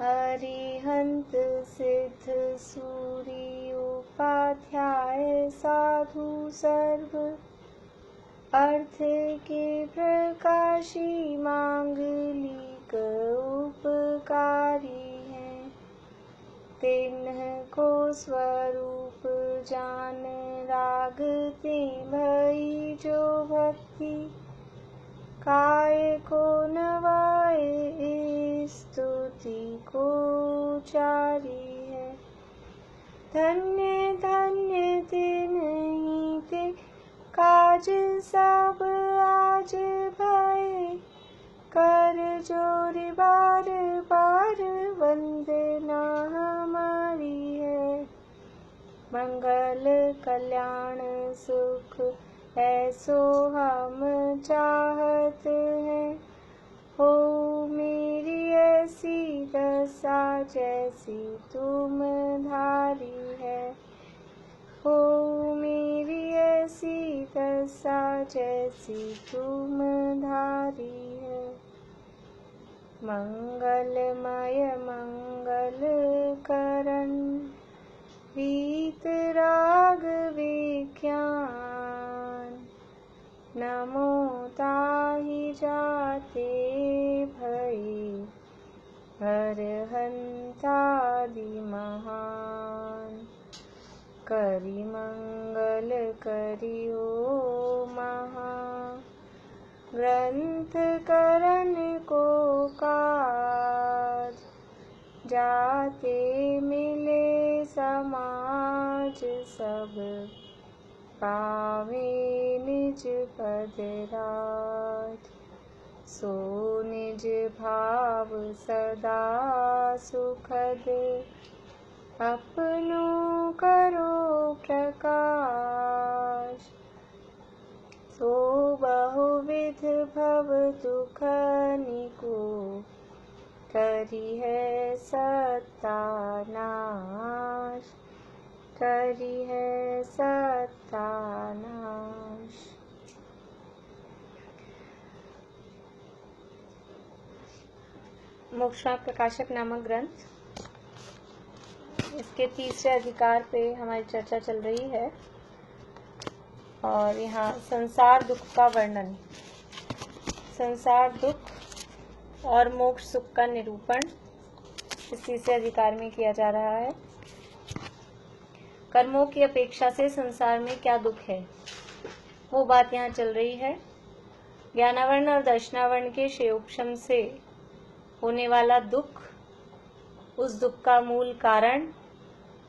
अरिहंत सिद्ध सूरी उपाध्याय साधु सर्व अर्थ के प्रकाशी मांगलिक उपकारी हैं। तिन्ह को स्वरूप जान रागते भई जो भक्ति काय को नवाए स्तुति को चारी है। धन्य धन्य तिन्हीं ते काज सब आज भय कर जोर बार बार वंदना हमारी है। मंगल कल्याण सुख ऐसो हम चाहत हैं। हो मेरी ऐसी दशा जैसी तुम धारी है। हो मेरी ऐसी दशा जैसी तुम धारी है। मंगलमय मंगल करण वीत राग विज्ञान नमो ताहि जाते भई अरहंतादि महान। करि मंगल करियो महा ग्रंथ करण को काज जाते मिले समाज सब पावे निज पद राज। सो निज भाव सदा सुखद अपनो करो प्रकाश। सो बहुविध भव दुख निको करी है सत्यानाश। करी है सत्यानाश। मोक्षमार्ग प्रकाशक नामक ग्रंथ, इसके तीसरे अधिकार पे हमारी चर्चा चल रही है और यहाँ संसार दुख का वर्णन, संसार दुख और मोक्ष सुख का निरूपण इस तीसरे अधिकार में किया जा रहा है। कर्मों की अपेक्षा से संसार में क्या दुख है, वो बात यहाँ चल रही है। ज्ञानावर्ण और दर्शनावर्ण के क्षयोपशम से होने वाला दुख, उस दुख का मूल कारण,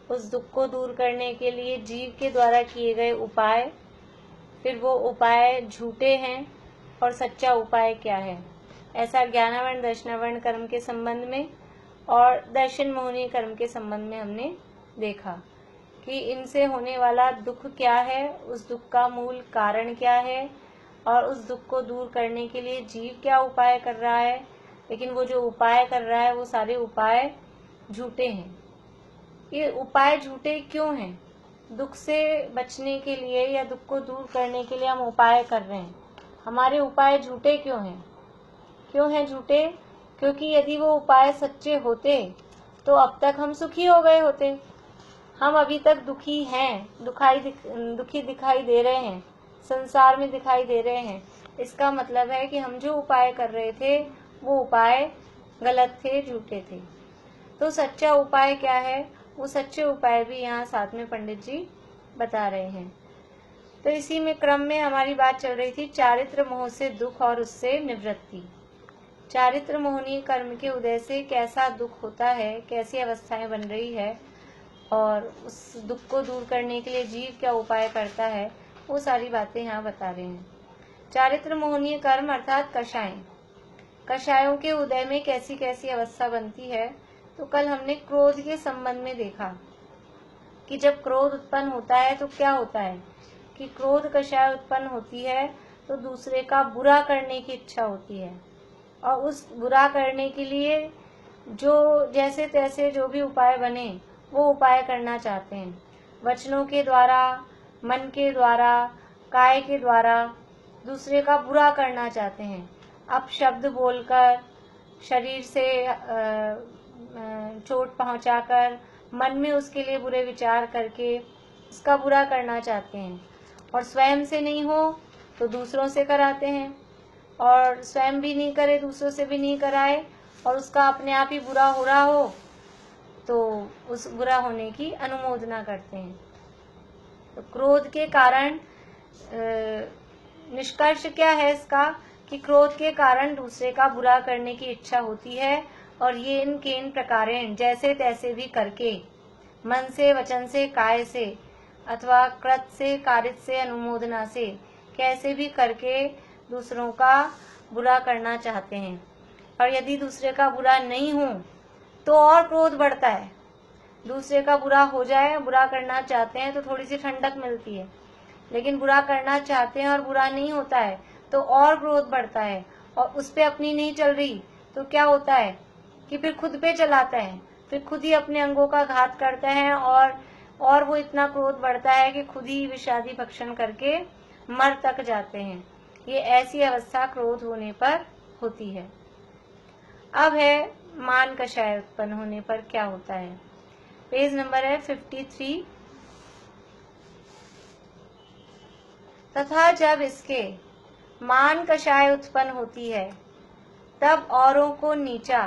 उस दुख को दूर करने के लिए जीव के द्वारा किए गए उपाय, फिर वो उपाय झूठे हैं और सच्चा उपाय क्या है, ऐसा ज्ञानावर्ण दर्शनावर्ण कर्म के संबंध में और दर्शन मोहनी कर्म के संबंध में हमने देखा कि इनसे होने वाला दुख क्या है, उस दुख का मूल कारण क्या है और उस दुख को दूर करने के लिए जीव क्या उपाय कर रहा है। लेकिन वो जो उपाय कर रहा है वो सारे उपाय झूठे हैं। ये उपाय झूठे क्यों हैं? दुख से बचने के लिए या दुख को दूर करने के लिए हम उपाय कर रहे हैं। हमारे उपाय झूठे क्यों हैं? क्यों हैं झूठे? क्योंकि यदि वो उपाय सच्चे होते तो अब तक हम सुखी हो गए होते। हम अभी तक दुखी हैं, दुखी दिखाई दे रहे हैं, संसार में दिखाई दे रहे हैं। इसका मतलब है कि हम जो उपाय कर रहे थे वो उपाय गलत थे, झूठे थे। तो सच्चा उपाय क्या है, वो सच्चे उपाय भी यहाँ साथ में पंडित जी बता रहे हैं। तो इसी में क्रम में हमारी बात चल रही थी चारित्र मोह से दुख और उससे निवृत्ति। चारित्र मोहनीय कर्म के उदय से कैसा दुख होता है, कैसी अवस्थाएं बन रही है और उस दुख को दूर करने के लिए जीव क्या उपाय करता है, वो सारी बातें यहाँ बता रहे हैं। चारित्र मोहनीय कर्म अर्थात कषाय, कषायों के उदय में कैसी कैसी अवस्था बनती है। तो कल हमने क्रोध के संबंध में देखा कि जब क्रोध उत्पन्न होता है तो क्या होता है कि क्रोध कषाय उत्पन्न होती है तो दूसरे का बुरा करने की इच्छा होती है और उस बुरा करने के लिए जो जैसे तैसे जो भी उपाय बने वो उपाय करना चाहते हैं। वचनों के द्वारा, मन के द्वारा, काय के द्वारा दूसरे का बुरा करना चाहते हैं। अपशब्द बोलकर, शरीर से चोट पहुंचाकर, मन में उसके लिए बुरे विचार करके उसका बुरा करना चाहते हैं। और स्वयं से नहीं हो तो दूसरों से कराते हैं, और स्वयं भी नहीं करे, दूसरों से भी नहीं कराए, और उसका अपने आप ही बुरा हो रहा हो तो उस बुरा होने की अनुमोदना करते हैं। तो क्रोध के कारण निष्कर्ष क्या है इसका, कि क्रोध के कारण दूसरे का बुरा करने की इच्छा होती है, और ये इन केन प्रकारेण जैसे तैसे भी करके, मन से, वचन से, काय से, अथवा कृत से, कारित से, अनुमोदना से, कैसे भी करके दूसरों का बुरा करना चाहते हैं। और यदि दूसरे का बुरा नहीं हो तो और क्रोध बढ़ता है। दूसरे का बुरा हो जाए, बुरा करना चाहते हैं तो थोड़ी सी ठंडक मिलती है, लेकिन बुरा करना चाहते हैं और बुरा नहीं होता है तो और क्रोध बढ़ता है, और उस पे अपनी नहीं चल रही तो क्या होता है कि फिर खुद पे चलाता है, फिर खुद ही अपने अंगों का घात करता है, और वो इतना क्रोध बढ़ता है कि खुद ही विषादी भक्षण करके मर तक जाते हैं। ये ऐसी अवस्था क्रोध होने पर होती है। अब है मान कषाय उत्पन्न होने पर क्या होता है। पेज नंबर है 53। तथा जब इसके मान कषाय उत्पन्न होती है तब औरों को नीचा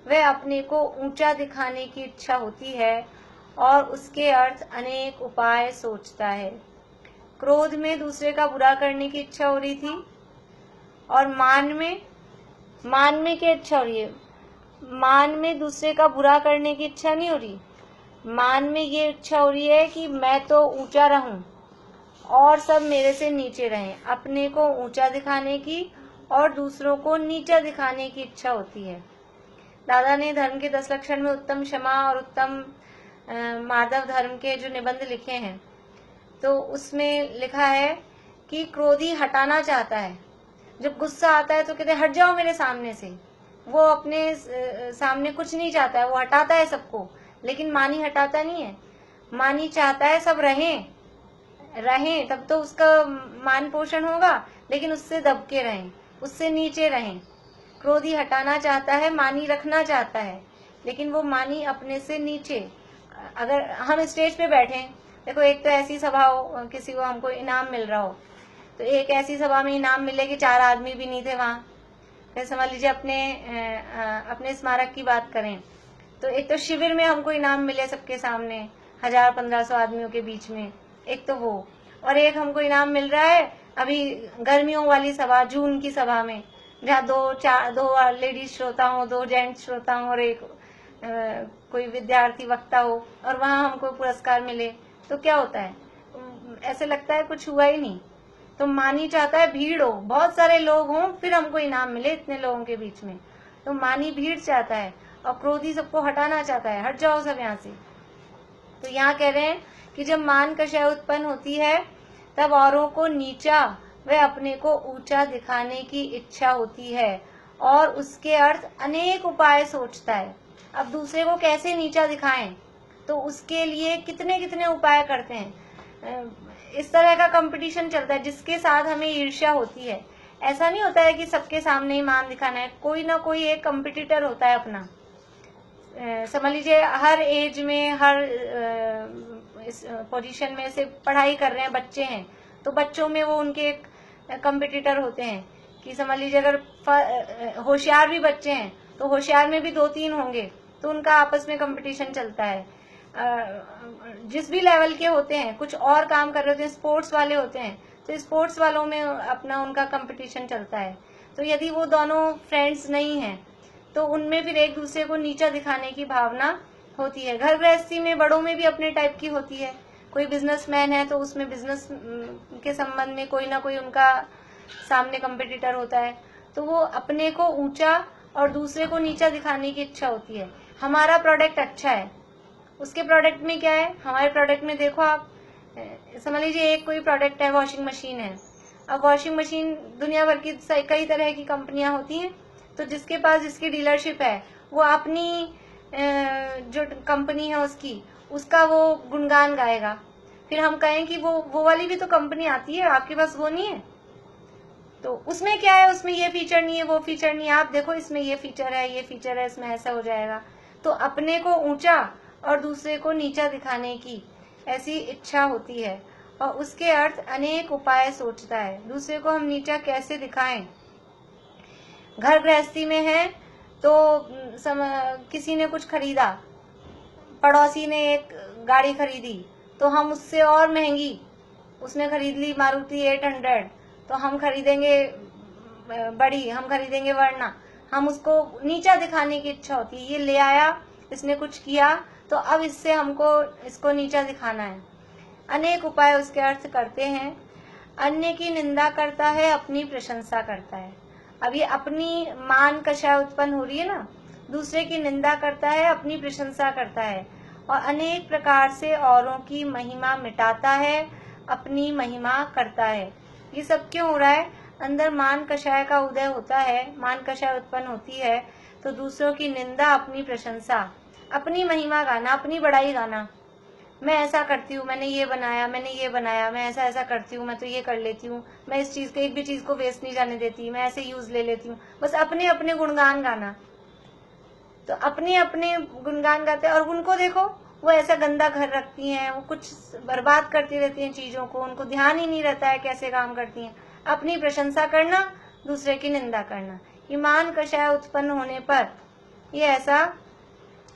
व अपने को ऊंचा दिखाने की इच्छा होती है, और उसके अर्थ अनेक उपाय सोचता है। क्रोध में दूसरे का बुरा करने की इच्छा हो रही थी, और मान में क्या इच्छा हो रही है, मान में दूसरे का बुरा करने की इच्छा नहीं हो रही, मान में ये इच्छा हो रही है कि मैं तो ऊंचा रहूं और सब मेरे से नीचे रहें। अपने को ऊंचा दिखाने की और दूसरों को नीचा दिखाने की इच्छा होती है। दादा ने धर्म के 10 लक्षण में उत्तम क्षमा और उत्तम माधव धर्म के जो निबंध लिखे हैं, तो उसमें लिखा है कि क्रोधी हटाना चाहता है। जब गुस्सा आता है तो कहते हैं हट जाओ मेरे सामने से। वो अपने सामने कुछ नहीं चाहता है, वो हटाता है सबको, लेकिन मानी हटाता नहीं है। मानी चाहता है सब रहें, तब तो उसका मान पोषण होगा, लेकिन उससे दबके रहें, उससे नीचे रहें। क्रोधी हटाना चाहता है, मानी रखना चाहता है, लेकिन वो मानी अपने से नीचे। अगर हम स्टेज पे बैठे, देखो एक तो ऐसी सभा हो, किसी को हमको इनाम मिल रहा हो, तो एक ऐसी सभा में इनाम मिले कि 4 आदमी भी नहीं थे वहां। फिर समझ लीजिए अपने स्मारक की बात करें तो एक तो शिविर में हमको इनाम मिले सबके सामने 1000-1500 आदमियों के बीच में, एक तो वो, और एक हमको इनाम मिल रहा है अभी गर्मियों वाली सभा, जून की सभा में, जहाँ 2 लेडीज श्रोता हो, 2 जेंट्स श्रोता हो और एक कोई विद्यार्थी वक्ता हो, और वहां हमको पुरस्कार मिले। तो क्या होता है, ऐसे लगता है कुछ हुआ ही नहीं। तो मानी चाहता है भीड़ हो, बहुत सारे लोग हों, फिर हमको इनाम मिले इतने लोगों के बीच में। तो मानी भीड़ चाहता है, और क्रोधी सबको हटाना चाहता है, हट जाओ सब यहाँ से। तो यहाँ कह रहे हैं कि जब मान कषाय उत्पन्न होती है तब औरों को नीचा व अपने को ऊंचा दिखाने की इच्छा होती है, और उसके अर्थ अनेक उपाय सोचता है। अब दूसरे को कैसे नीचा दिखाएं, तो उसके लिए कितने कितने उपाय करते हैं। इस तरह का कंपटीशन चलता है जिसके साथ हमें ईर्ष्या होती है। ऐसा नहीं होता है कि सबके सामने ही मान दिखाना है, कोई ना कोई एक कंपटीटर होता है अपना। समझ लीजिए हर एज में, हर इस पोजीशन में से पढ़ाई कर रहे हैं बच्चे हैं, तो बच्चों में वो उनके एक कंपटीटर होते हैं कि समझ लीजिए अगर होशियार भी बच्चे हैं तो होशियार में भी 2-3 होंगे, तो उनका आपस में कंपटीशन चलता है। जिस भी लेवल के होते हैं, कुछ और काम कर रहे होते हैं, स्पोर्ट्स वाले होते हैं, तो स्पोर्ट्स वालों में अपना उनका कंपटीशन चलता है। तो यदि वो दोनों फ्रेंड्स नहीं हैं तो उनमें फिर एक दूसरे को नीचा दिखाने की भावना होती है। घर गृहस्थी में बड़ों में भी अपने टाइप की होती है। कोई बिजनेसमैन है तो उसमें बिजनेस के संबंध में कोई ना कोई उनका सामने कंपटीटर होता है, तो वो अपने को ऊंचा और दूसरे को नीचा दिखाने की इच्छा होती है। हमारा प्रोडक्ट अच्छा है, उसके प्रोडक्ट में क्या है, हमारे प्रोडक्ट में देखो आप समझ लीजिए एक कोई प्रोडक्ट है, वॉशिंग मशीन है। अब वॉशिंग मशीन दुनिया भर की कई तरह की कंपनियां होती हैं, तो जिसके पास जिसकी डीलरशिप है वो अपनी जो कंपनी है उसका वो गुणगान गाएगा। फिर हम कहें कि वो वाली भी तो कंपनी आती है, आपके पास वो नहीं है, तो उसमें क्या है, उसमें ये फीचर नहीं है, वो फीचर नहीं है, आप देखो इसमें ये फीचर है, ये फीचर है, इसमें ऐसा हो जाएगा। तो अपने को ऊंचा और दूसरे को नीचा दिखाने की ऐसी इच्छा होती है और उसके अर्थ अनेक उपाय सोचता है। दूसरे को हम नीचा कैसे दिखाएं। घर गृहस्थी में है तो किसी ने कुछ खरीदा, पड़ोसी ने एक गाड़ी खरीदी तो हम उससे और महंगी, उसने खरीद ली मारुति 800, तो हम खरीदेंगे बड़ी, हम खरीदेंगे वरना, हम उसको नीचा दिखाने की इच्छा होती है। ये ले आया, इसने कुछ किया तो अब इससे हमको इसको नीचा दिखाना है। अनेक उपाय उसके अर्थ करते हैं। अन्य की निंदा करता है, अपनी प्रशंसा करता है। अब ये अपनी मान कषाय उत्पन्न हो रही है ना, दूसरे की निंदा करता है, अपनी प्रशंसा करता है और अनेक प्रकार से औरों की महिमा मिटाता है, अपनी महिमा करता है। ये सब क्यों हो रहा है? अंदर मान कषाय का उदय होता है, मान कषाय उत्पन्न होती है तो दूसरों की निंदा, अपनी प्रशंसा, अपनी महिमा गाना, अपनी बड़ाई गाना। मैं ऐसा करती हूँ, मैंने ये बनाया, मैंने ये बनाया, मैं ऐसा ऐसा करती हूँ, मैं तो ये कर लेती हूँ, मैं इस चीज को, एक भी चीज को वेस्ट नहीं जाने देती, मैं ऐसे यूज ले लेती हूँ। बस अपने अपने गुणगान गाना। तो अपने अपने गुणगान गाते हैं और उनको देखो, वो ऐसा गंदा घर रखती हैं, वो कुछ बर्बाद करती रहती हैं चीजों को, उनको ध्यान ही नहीं रहता है कैसे काम करती हैं। अपनी प्रशंसा करना, दूसरे की निंदा करना। ईमान कषाय उत्पन्न होने पर ये ऐसा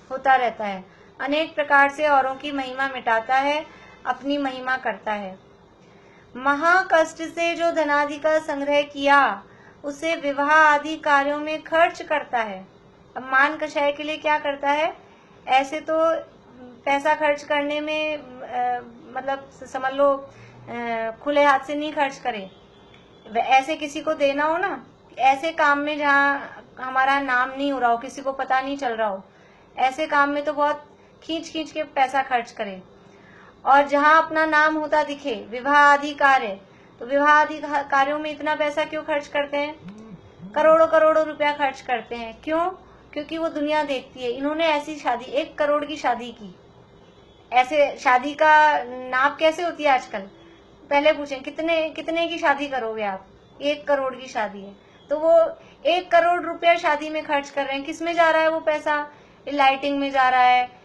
होता रहता है। अनेक प्रकार से औरों की महिमा मिटाता है, अपनी महिमा करता है। महाकष्ट से जो धनादि का संग्रह किया उसे विवाह आदि कार्यों में खर्च करता है। अब मान कषाय के लिए क्या करता है? ऐसे तो पैसा खर्च करने में मतलब समझ लो खुले हाथ से नहीं खर्च करे। ऐसे किसी को देना हो ना, ऐसे काम में जहाँ हमारा नाम नहीं हो रहा हो, किसी को पता नहीं चल रहा हो, ऐसे काम में तो बहुत खींच खींच के पैसा खर्च करे। और जहाँ अपना नाम होता दिखे, विवाह आदि कार्य, तो विवाह आदि कार्यों में इतना पैसा क्यों खर्च करते हैं? करोड़ों करोड़ों रुपया खर्च करते हैं। क्यों? क्योंकि वो दुनिया देखती है, इन्होंने ऐसी शादी, 1 करोड़ की शादी की। ऐसे शादी का नाप कैसे होती है आजकल? पहले पूछें कितने की शादी करोगे आप? 1 करोड़ की शादी है, तो वो 1 करोड़ रुपया शादी में खर्च कर रहे हैं। किस में जा रहा है वो पैसा? लाइटिंग में जा रहा है,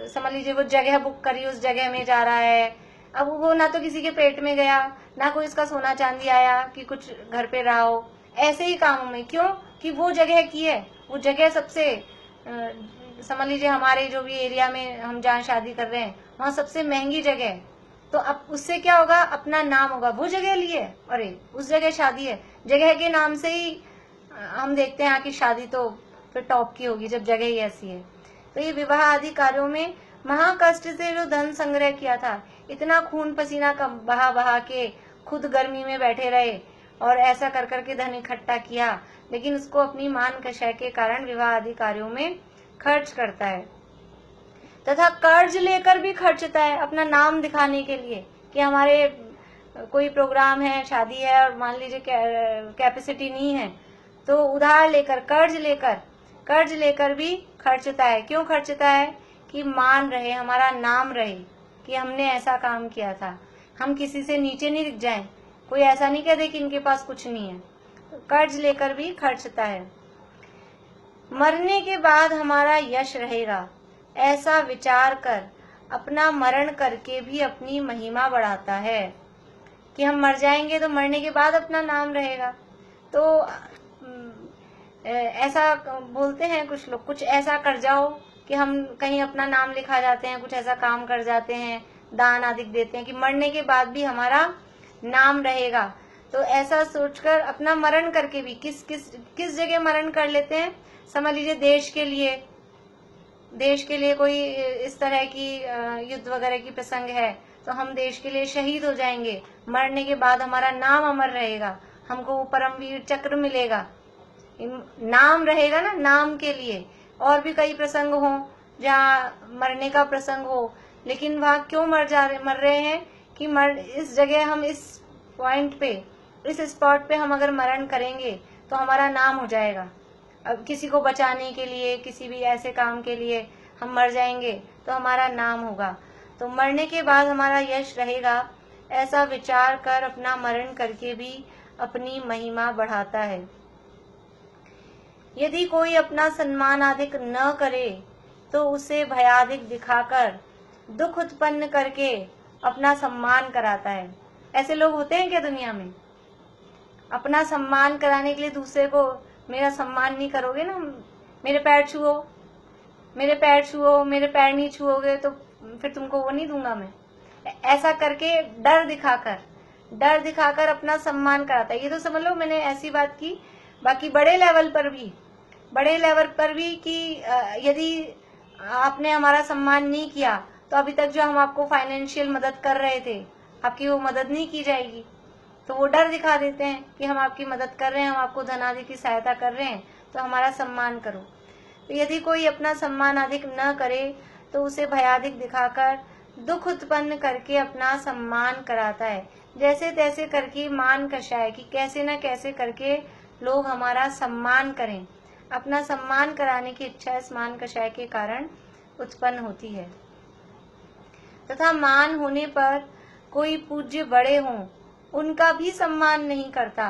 समझ लीजिए वो जगह बुक करी, उस जगह में जा रहा है। अब वो ना तो किसी के पेट में गया, ना कोई इसका सोना चांदी आया कि कुछ घर पे रहा हो। ऐसे ही कामों में क्यों? कि वो जगह की है, वो जगह सबसे समझ लीजिए हमारे जो भी एरिया में हम जहाँ शादी कर रहे हैं वहाँ सबसे महंगी जगह है। तो अब उससे क्या होगा? अपना नाम होगा, वो जगह लिए, अरे उस जगह शादी है, जगह के नाम से ही हम देखते हैं यहाँ की शादी तो फिर टॉप की होगी जब जगह ही ऐसी है। तो ये विवाह आदि कार्यों में महाकष्ट से जो धन संग्रह किया था, इतना खून पसीना का बहा बहा के खुद गर्मी में बैठे रहे और ऐसा कर करके धन इकट्ठा किया, लेकिन उसको अपनी मान कषाय के कारण विवाह आदि कार्यों में खर्च करता है। तथा कर्ज लेकर भी खर्चता है, अपना नाम दिखाने के लिए कि हमारे कोई प्रोग्राम है, शादी है और मान लीजिए कैपेसिटी नहीं है, तो उधार लेकर, कर्ज लेकर भी खर्चता है। क्यों खर्चता है? कि मान रहे, हमारा नाम रहे कि हमने ऐसा काम किया था, हम किसी से नीचे नहीं दिख जाएं, कोई ऐसा नहीं कह दे कि इनके पास कुछ नहीं है। तो कर्ज लेकर भी खर्चता है। मरने के बाद हमारा यश रहेगा, ऐसा विचार कर अपना मरण करके भी अपनी महिमा बढ़ाता है। कि हम मर जाएंगे तो मरने के बाद अपना नाम रहेगा। तो ऐसा बोलते हैं कुछ लोग, कुछ ऐसा कर जाओ कि हम कहीं अपना नाम लिखा जाते हैं, कुछ ऐसा काम कर जाते हैं, दान आदि देते हैं कि मरने के बाद भी हमारा नाम रहेगा। तो ऐसा सोचकर अपना मरण करके भी किस जगह मरण कर लेते हैं? समझ लीजिए देश के लिए कोई इस तरह की युद्ध वगैरह की प्रसंग है तो हम देश के लिए शहीद हो जाएंगे, मरने के बाद हमारा नाम अमर रहेगा, हमको वो परमवीर चक्र मिलेगा, नाम रहेगा ना, नाम के लिए। और भी कई प्रसंग हो जहाँ मरने का प्रसंग हो, लेकिन वहाँ क्यों मर रहे हैं? कि इस जगह हम इस पॉइंट पे, इस स्पॉट पे हम अगर मरण करेंगे तो हमारा नाम हो जाएगा। अब किसी को बचाने के लिए, किसी भी ऐसे काम के लिए हम मर जाएंगे तो हमारा नाम होगा, तो मरने के बाद हमारा यश रहेगा, ऐसा विचार कर अपना मरण करके भी अपनी महिमा बढ़ाता है। यदि कोई अपना सम्मान अधिक न करे तो उसे भयाधिक दिखाकर दुख उत्पन्न करके अपना सम्मान कराता है। ऐसे लोग होते हैं क्या दुनिया में? अपना सम्मान कराने के लिए दूसरे को, मेरा सम्मान नहीं करोगे ना, मेरे पैर छुओ, मेरे पैर छुओ, मेरे पैर नहीं छुओगे तो फिर तुमको वो नहीं दूंगा मैं, ऐसा करके डर दिखाकर अपना सम्मान कराता है। ये तो समझ लो मैंने ऐसी बात की। बाकी बड़े लेवल पर भी कि यदि आपने हमारा सम्मान नहीं किया तो अभी तक जो हम आपको फाइनेंशियल मदद कर रहे थे, आपकी वो मदद नहीं की जाएगी। तो वो डर दिखा देते हैं कि हम आपकी मदद कर रहे हैं, हम आपको धनादि की सहायता कर रहे हैं, तो हमारा सम्मान करो। तो यदि कोई अपना सम्मान अधिक न करे तो उसे भयाधिक दिखाकर दुख उत्पन्न करके अपना सम्मान कराता है। जैसे तैसे करके मान कषाय कि कैसे न कैसे करके लोग हमारा सम्मान करें। अपना सम्मान कराने की इच्छा इस मान कषाय के कारण उत्पन्न होती है। तथा मान होने पर कोई पूज्य बड़े हों उनका भी सम्मान नहीं करता,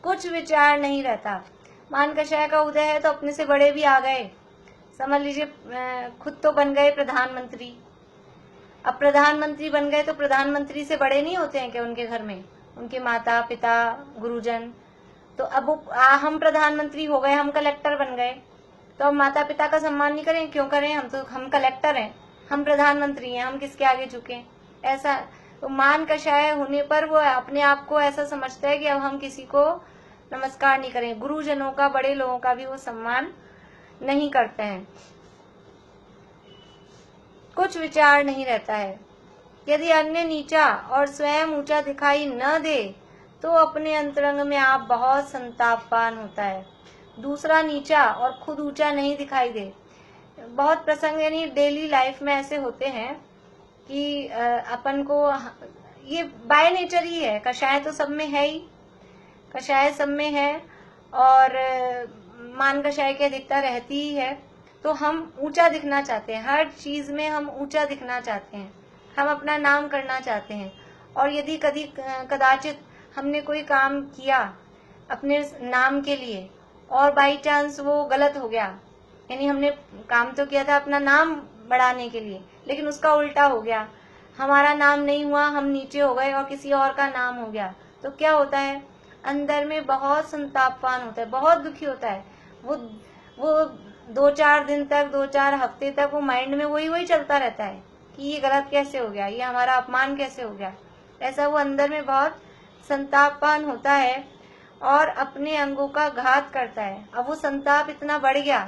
कुछ विचार नहीं रहता। मान कषाय का उदय है तो अपने से बड़े भी आ गए। समझ लीजिए खुद तो बन गए प्रधानमंत्री। अब प्रधानमंत्री बन गए तो प्रधानमंत्री से बड़े नहीं होते हैं क्या उनके घर में, उनके माता पिता गुरुजन? तो अब हम प्रधानमंत्री हो गए, हम कलेक्टर बन गए, तो अब माता पिता का सम्मान नहीं करें? क्यों करें? हम कलेक्टर हैं, हम प्रधानमंत्री हैं, हम किसके आगे झुकें? ऐसा तो मान कषाय होने पर वो अपने आप को ऐसा समझता है कि अब हम किसी को नमस्कार नहीं करें। गुरुजनों का, बड़े लोगों का भी वो सम्मान नहीं करते हैं, कुछ विचार नहीं रहता है। यदि अन्य नीचा और स्वयं ऊंचा दिखाई न दे तो अपने अंतरंग में आप बहुत संतापवान होता है। दूसरा नीचा और खुद ऊंचा नहीं दिखाई दे। बहुत प्रसंग यानी डेली लाइफ में ऐसे होते हैं कि अपन को ये बाय नेचर ही है, कषाय तो सब में है ही, कषाय सब में है और मान कषाय की अधिकता रहती ही है। तो हम ऊंचा दिखना चाहते हैं, हर चीज में हम ऊंचा दिखना चाहते हैं, हम अपना नाम करना चाहते हैं। और यदि कदाचित हमने कोई काम किया अपने नाम के लिए और बाई चांस वो गलत हो गया, यानी हमने काम तो किया था अपना नाम बढ़ाने के लिए लेकिन उसका उल्टा हो गया, हमारा नाम नहीं हुआ, हम नीचे हो गए और किसी और का नाम हो गया, तो क्या होता है? अंदर में बहुत संतापवान होता है, बहुत दुखी होता है। वो 2-4 दिन तक, 2-4 हफ्ते तक वो माइंड में वही चलता रहता है कि ये गलत कैसे हो गया, ये हमारा अपमान कैसे हो गया। ऐसा वो अंदर में बहुत संतापवान होता है और अपने अंगों का घात करता है। अब वो संताप इतना बढ़ गया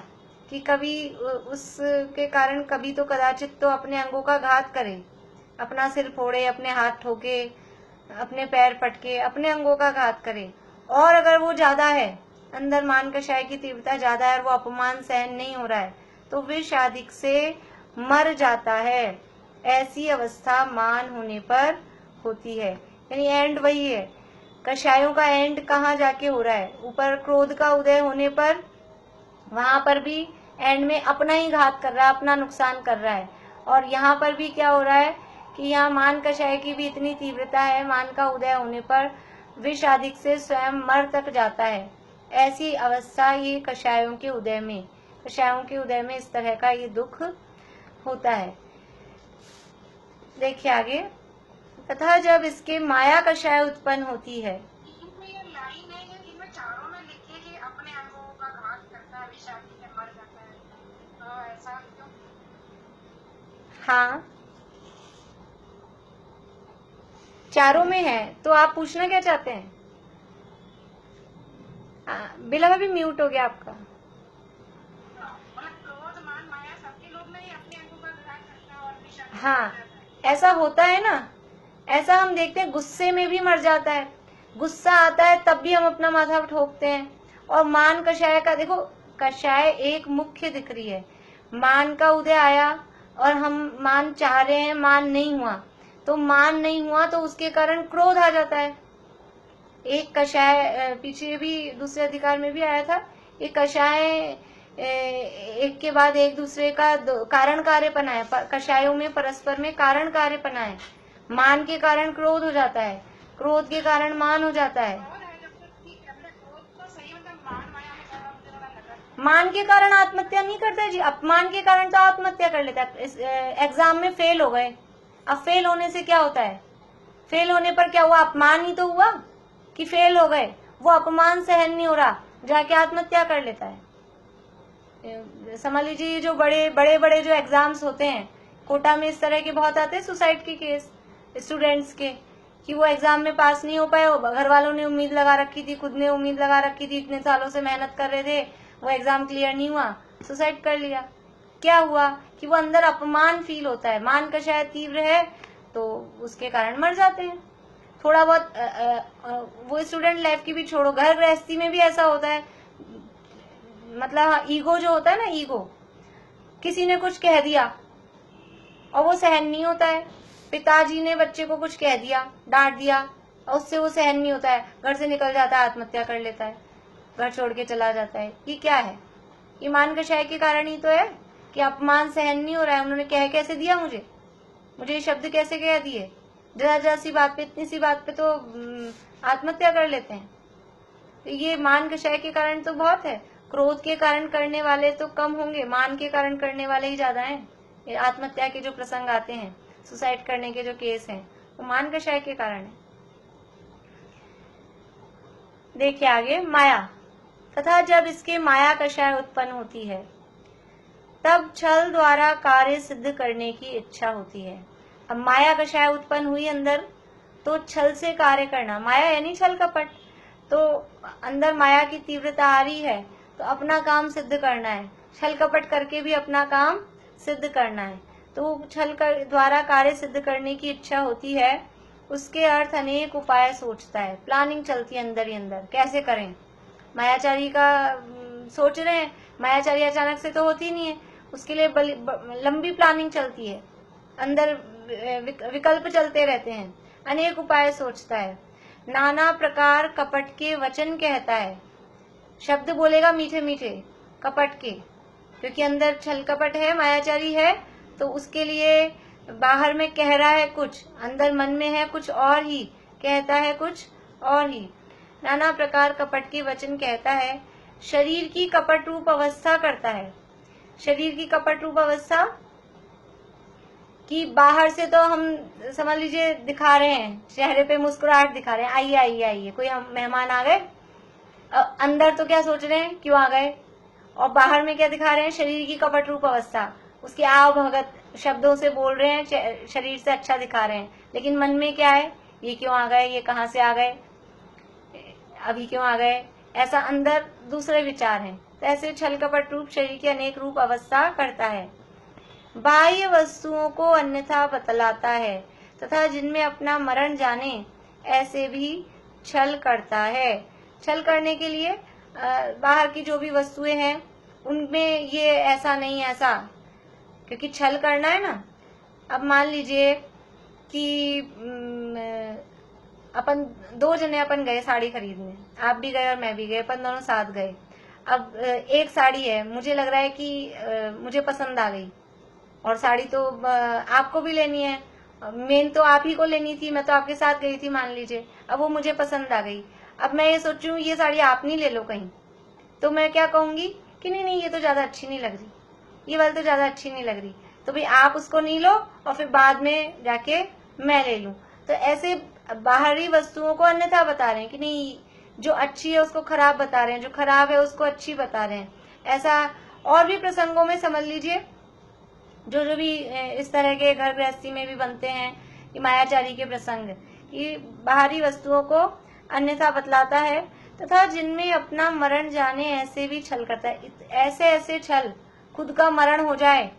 कि कभी उसके कारण कभी तो कदाचित तो अपने अंगों का घात करे, अपना सिर फोड़े, अपने हाथ ठोके, अपने पैर पटके, अपने अंगों का घात करे। और अगर वो ज्यादा है, अंदर मान कषाय की तीव्रता ज्यादा है और वो अपमान सहन नहीं हो रहा है तो विष आदिक से मर जाता है। ऐसी अवस्था मान होने पर होती है। यानी एंड वही है, कषायों का एंड कहाँ जाके हो रहा है? ऊपर क्रोध का उदय होने पर वहां पर भी एंड में अपना ही घात कर रहा है, अपना नुकसान कर रहा है। और यहाँ पर भी क्या हो रहा है कि यहाँ मान कषाय की भी इतनी तीव्रता है, मान का उदय होने पर विष आदिक से स्वयं मर तक जाता है। ऐसी अवस्था ये कषायों के उदय में इस तरह का ये दुख होता है। देखिए आगे, तथा जब इसके माया कषाय उत्पन्न होती है, हाँ चारों में है। तो आप पूछना क्या चाहते हैं? बिला भी म्यूट हो गया आपका। हाँ ऐसा होता है ना, ऐसा हम देखते हैं, गुस्से में भी मर जाता है, गुस्सा आता है तब भी हम अपना माथा ठोकते हैं। और मान कषाय का देखो, कषाय एक मुख्य दिख रही है, मान का उदय आया और हम मान चाह रहे हैं, मान नहीं हुआ, तो मान नहीं हुआ तो उसके कारण क्रोध आ जाता है। एक कषाय पीछे भी दूसरे अधिकार में भी आया था, एक कषाय एक के बाद एक दूसरे का कारण कार्यपना है, कषायों में परस्पर में कारण कार्यपना है। मान के कारण क्रोध हो जाता है, क्रोध के कारण मान हो जाता है। अपमान के कारण आत्महत्या नहीं करते जी, अपमान के कारण तो आत्महत्या कर लेता है। एग्जाम में फेल हो गए, अब फेल होने से क्या होता है, फेल होने पर क्या हुआ, अपमान ही तो हुआ कि फेल हो गए, वो अपमान सहन नहीं हो रहा, जाके आत्महत्या कर लेता है। समझ लीजिए जो बड़े जो एग्जाम्स होते हैं, कोटा में इस तरह के बहुत आते हैं सुसाइड के केस स्टूडेंट्स के, कि वो एग्जाम में पास नहीं हो पाए, घर वालों ने उम्मीद लगा रखी थी, खुद ने उम्मीद लगा रखी थी, इतने सालों से मेहनत कर रहे थे, वो एग्जाम क्लियर नहीं हुआ, सुसाइड कर लिया। क्या हुआ कि वो अंदर अपमान फील होता है, मान का शायद तीव्र है, तो उसके कारण मर जाते हैं। थोड़ा बहुत वो स्टूडेंट लाइफ की भी छोड़ो, घर गृहस्थी में भी ऐसा होता है, मतलब ईगो जो होता है ना, ईगो, किसी ने कुछ कह दिया और वो सहन नहीं होता है, पिताजी ने बच्चे को कुछ कह दिया, डांट दिया, और उससे वो सहन नहीं होता है, घर से निकल जाता है, आत्महत्या कर लेता है, घर छोड़ के चला जाता है। ये क्या है, ये मान कषाय के कारण ही तो है कि अपमान सहन नहीं हो रहा है, उन्होंने कह कैसे दिया, मुझे ये शब्द कैसे कह दिए, जरा सी बात पे, इतनी सी बात पे तो आत्महत्या कर लेते हैं। तो ये मान कषाय के कारण तो बहुत है, क्रोध के कारण करने वाले तो कम होंगे, मान के कारण करने वाले ही ज्यादा हैं। आत्महत्या के जो प्रसंग आते हैं, सुसाइड करने के जो केस हैं, वो मान कषाय के कारण है। देखिए आगे, माया तथा जब इसके माया कषाय उत्पन्न होती है तब छल द्वारा कार्य सिद्ध करने की इच्छा होती है। अब माया कषाय उत्पन्न हुई अंदर, तो छल से कार्य करना, माया यानी छल कपट, तो अंदर माया की तीव्रता आ रही है, तो अपना काम सिद्ध करना है, छल कपट करके भी अपना काम सिद्ध करना है, तो छल द्वारा कार्य सिद्ध करने की इच्छा होती है। उसके अर्थ अनेक उपाय सोचता है, प्लानिंग चलती है अंदर ही अंदर, कैसे करें। मायाचारी का सोच रहे हैं, मायाचारी अचानक से तो होती नहीं है, उसके लिए लंबी प्लानिंग चलती है, अंदर विकल्प चलते रहते हैं, अनेक उपाय सोचता है, नाना प्रकार कपट के वचन कहता है, शब्द बोलेगा मीठे मीठे कपट के, क्योंकि अंदर छल कपट है, मायाचारी है, तो उसके लिए बाहर में कह रहा है कुछ, अंदर मन में है कुछ और ही, कहता है कुछ और ही। नाना प्रकार कपट के वचन कहता है, शरीर की कपट रूप अवस्था करता है। शरीर की कपट रूप अवस्था कि बाहर से तो हम समझ लीजिए दिखा रहे हैं, चेहरे पे मुस्कुराहट दिखा रहे हैं, आइए आइए आइए, कोई हम मेहमान आ गए, अंदर तो क्या सोच रहे हैं, क्यों आ गए, और बाहर में क्या दिखा रहे हैं, शरीर की कपट रूप अवस्था, उसके आव भगत शब्दों से बोल रहे हैं, शरीर से अच्छा दिखा रहे हैं, लेकिन मन में क्या है, ये क्यों आ गए, ये कहाँ से आ गए, अभी क्यों आ गए, ऐसा अंदर दूसरे विचार हैं। तो ऐसे छल कपट रूप शरीर की अनेक रूप अवस्था करता है। बाह्य वस्तुओं को अन्यथा बतलाता है तथा जिनमें अपना मरण जाने ऐसे भी छल करता है। छल करने के लिए बाहर की जो भी वस्तुएं हैं उनमें ये ऐसा नहीं ऐसा, क्योंकि छल करना है ना। अब मान लीजिए कि अपन दो जने अपन गए साड़ी खरीदने, आप भी गए और मैं भी गए, अपन दोनों साथ गए। अब एक साड़ी है, मुझे लग रहा है कि मुझे पसंद आ गई, और साड़ी तो आपको भी लेनी है, मेन तो आप ही को लेनी थी, मैं तो आपके साथ गई थी मान लीजिए। अब वो मुझे पसंद आ गई, अब मैं ये सोचूं ये साड़ी आप नहीं ले लो कहीं, तो मैं क्या कहूंगी कि नहीं नहीं ये तो ज्यादा अच्छी नहीं लग रही, ये वाली तो ज्यादा अच्छी नहीं लग रही, तो भाई आप उसको नहीं लो और फिर बाद में जाके मैं ले लूं। तो ऐसे बाहरी वस्तुओं को अन्यथा बता रहे हैं कि नहीं, जो अच्छी है उसको खराब बता रहे हैं, जो खराब है उसको अच्छी बता रहे हैं। ऐसा और भी प्रसंगों में समझ लीजिए, जो भी इस तरह के घर गृहस्थी में भी बनते हैं, ये मायाचारी के प्रसंग, ये बाहरी वस्तुओं को अन्यथा बतलाता है तथा जिनमें अपना मरण जाने ऐसे भी छल करता है। ऐसे ऐसे छल, खुद का मरण हो जाए,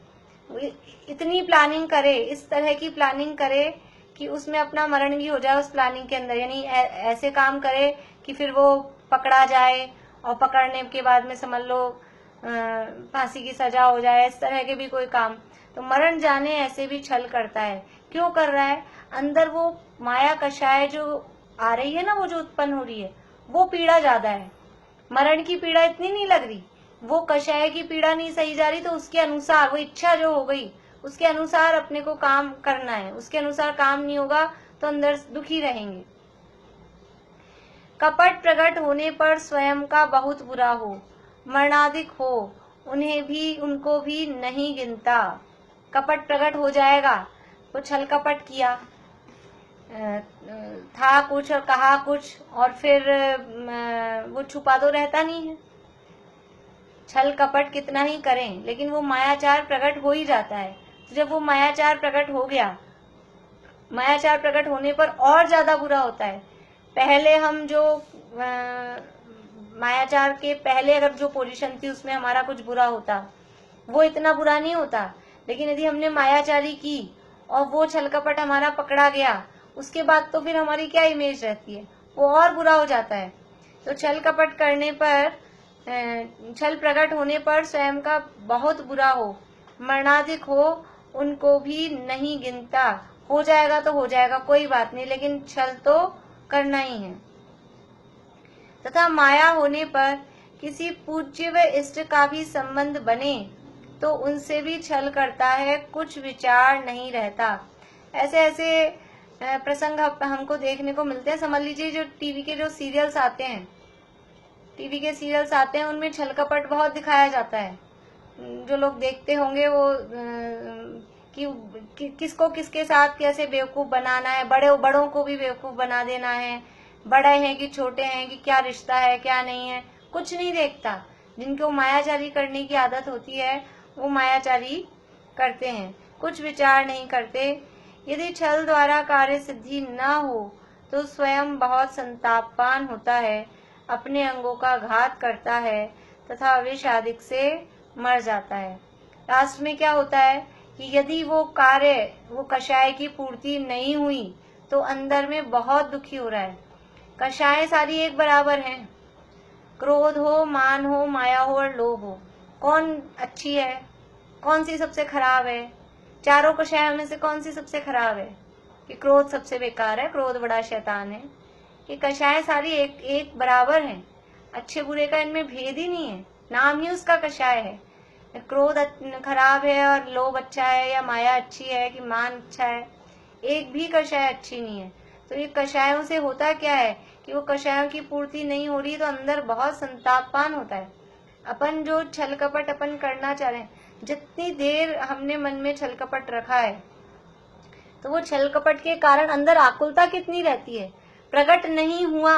इतनी प्लानिंग करे, इस तरह की प्लानिंग करे कि उसमें अपना मरण भी हो जाए उस प्लानिंग के अंदर, यानी ऐसे काम करे कि फिर वो पकड़ा जाए और पकड़ने के बाद में समझ लो फांसी की सजा हो जाए, इस तरह के भी कोई काम। तो मरण जाने ऐसे भी छल करता है। क्यों कर रहा है, अंदर वो माया कषाय जो आ रही है ना, वो जो उत्पन्न हो रही है, वो पीड़ा ज्यादा है, मरण की पीड़ा इतनी नहीं लग रही, वो कषाय की पीड़ा नहीं सही जा रही, तो उसके अनुसार वो इच्छा जो हो गई उसके अनुसार अपने को काम करना है, उसके अनुसार काम नहीं होगा तो अंदर दुखी रहेंगे। कपट प्रकट होने पर स्वयं का बहुत बुरा हो, मरणाधिक हो, उन्हें भी उनको भी नहीं गिनता। कपट प्रकट हो जाएगा। वो छल कपट किया, था कुछ और कहा कुछ, और फिर वो छुपा तो रहता नहीं है। छल कपट कितना ही करें, लेकिन वो मायाचार प्रकट हो ही जाता है। तो जब वो मायाचार प्रकट हो गया, मायाचार प्रकट होने पर और ज्यादा बुरा होता है। पहले हम जो मायाचार के पहले अगर जो पोजीशन थी उसमें हमारा कुछ बुरा होता, वो इतना बुरा नहीं होता। लेकिन यदि हमने मायाचारी की और वो छल कपट हमारा पकड़ा गया, उसके बाद तो फिर हमारी क्या इमेज रहती है, वो और बुरा हो जाता है। तो छल कपट करने पर, छल प्रकट होने पर स्वयं का बहुत बुरा हो, मरणाधिक हो, उनको भी नहीं गिनता। हो जाएगा तो हो जाएगा, कोई बात नहीं, लेकिन छल तो करना ही है। तथा माया होने पर किसी पूज्य व इष्ट का भी संबंध बने तो उनसे भी छल करता है, कुछ विचार नहीं रहता। ऐसे ऐसे प्रसंग हमको देखने को मिलते हैं। समझ लीजिए जो टीवी के जो सीरियल्स आते हैं, टीवी के सीरियल्स आते हैं, उनमें छल कपट बहुत दिखाया जाता है। जो लोग देखते होंगे वो कि किसको किसके साथ कैसे बेवकूफ बनाना है, बड़ों को भी बेवकूफ बना देना है, बड़े हैं कि छोटे हैं, कि क्या रिश्ता है क्या नहीं है, कुछ नहीं देखता। जिनको मायाचारी करने की आदत होती है वो मायाचारी करते हैं, कुछ विचार नहीं करते। यदि छल द्वारा कार्य सिद्धि न हो तो स्वयं बहुत संतापवान होता है, अपने अंगों का घात करता है तथा विषादिक से मर जाता है। लास्ट में क्या होता है कि यदि वो कार्य, वो कषाय की पूर्ति नहीं हुई तो अंदर में बहुत दुखी हो रहा है। कषाय सारी एक बराबर हैं, क्रोध हो, मान हो, माया हो और लोभ हो। कौन अच्छी है, कौन सी सबसे खराब है? चारों कषायों में से कौन सी सबसे खराब है? कि क्रोध सबसे बेकार है, क्रोध बड़ा शैतान है। कि कषाय सारी एक बराबर हैं, अच्छे बुरे का इनमें भेद ही नहीं है, नाम ही उसका कषाय है। क्रोध खराब है और लोभ अच्छा है, या माया अच्छी है कि मान अच्छा है, एक भी कषाय अच्छी नहीं है। तो ये कषायों से होता क्या है कि वो कषायों की पूर्ति नहीं हो रही तो अंदर बहुत संतापवान होता है। अपन जो छल कपट अपन करना चाह रहे हैं, जितनी देर हमने मन में छल कपट रखा है, तो वो छल कपट के कारण अंदर आकुलता कितनी रहती है। प्रकट नहीं हुआ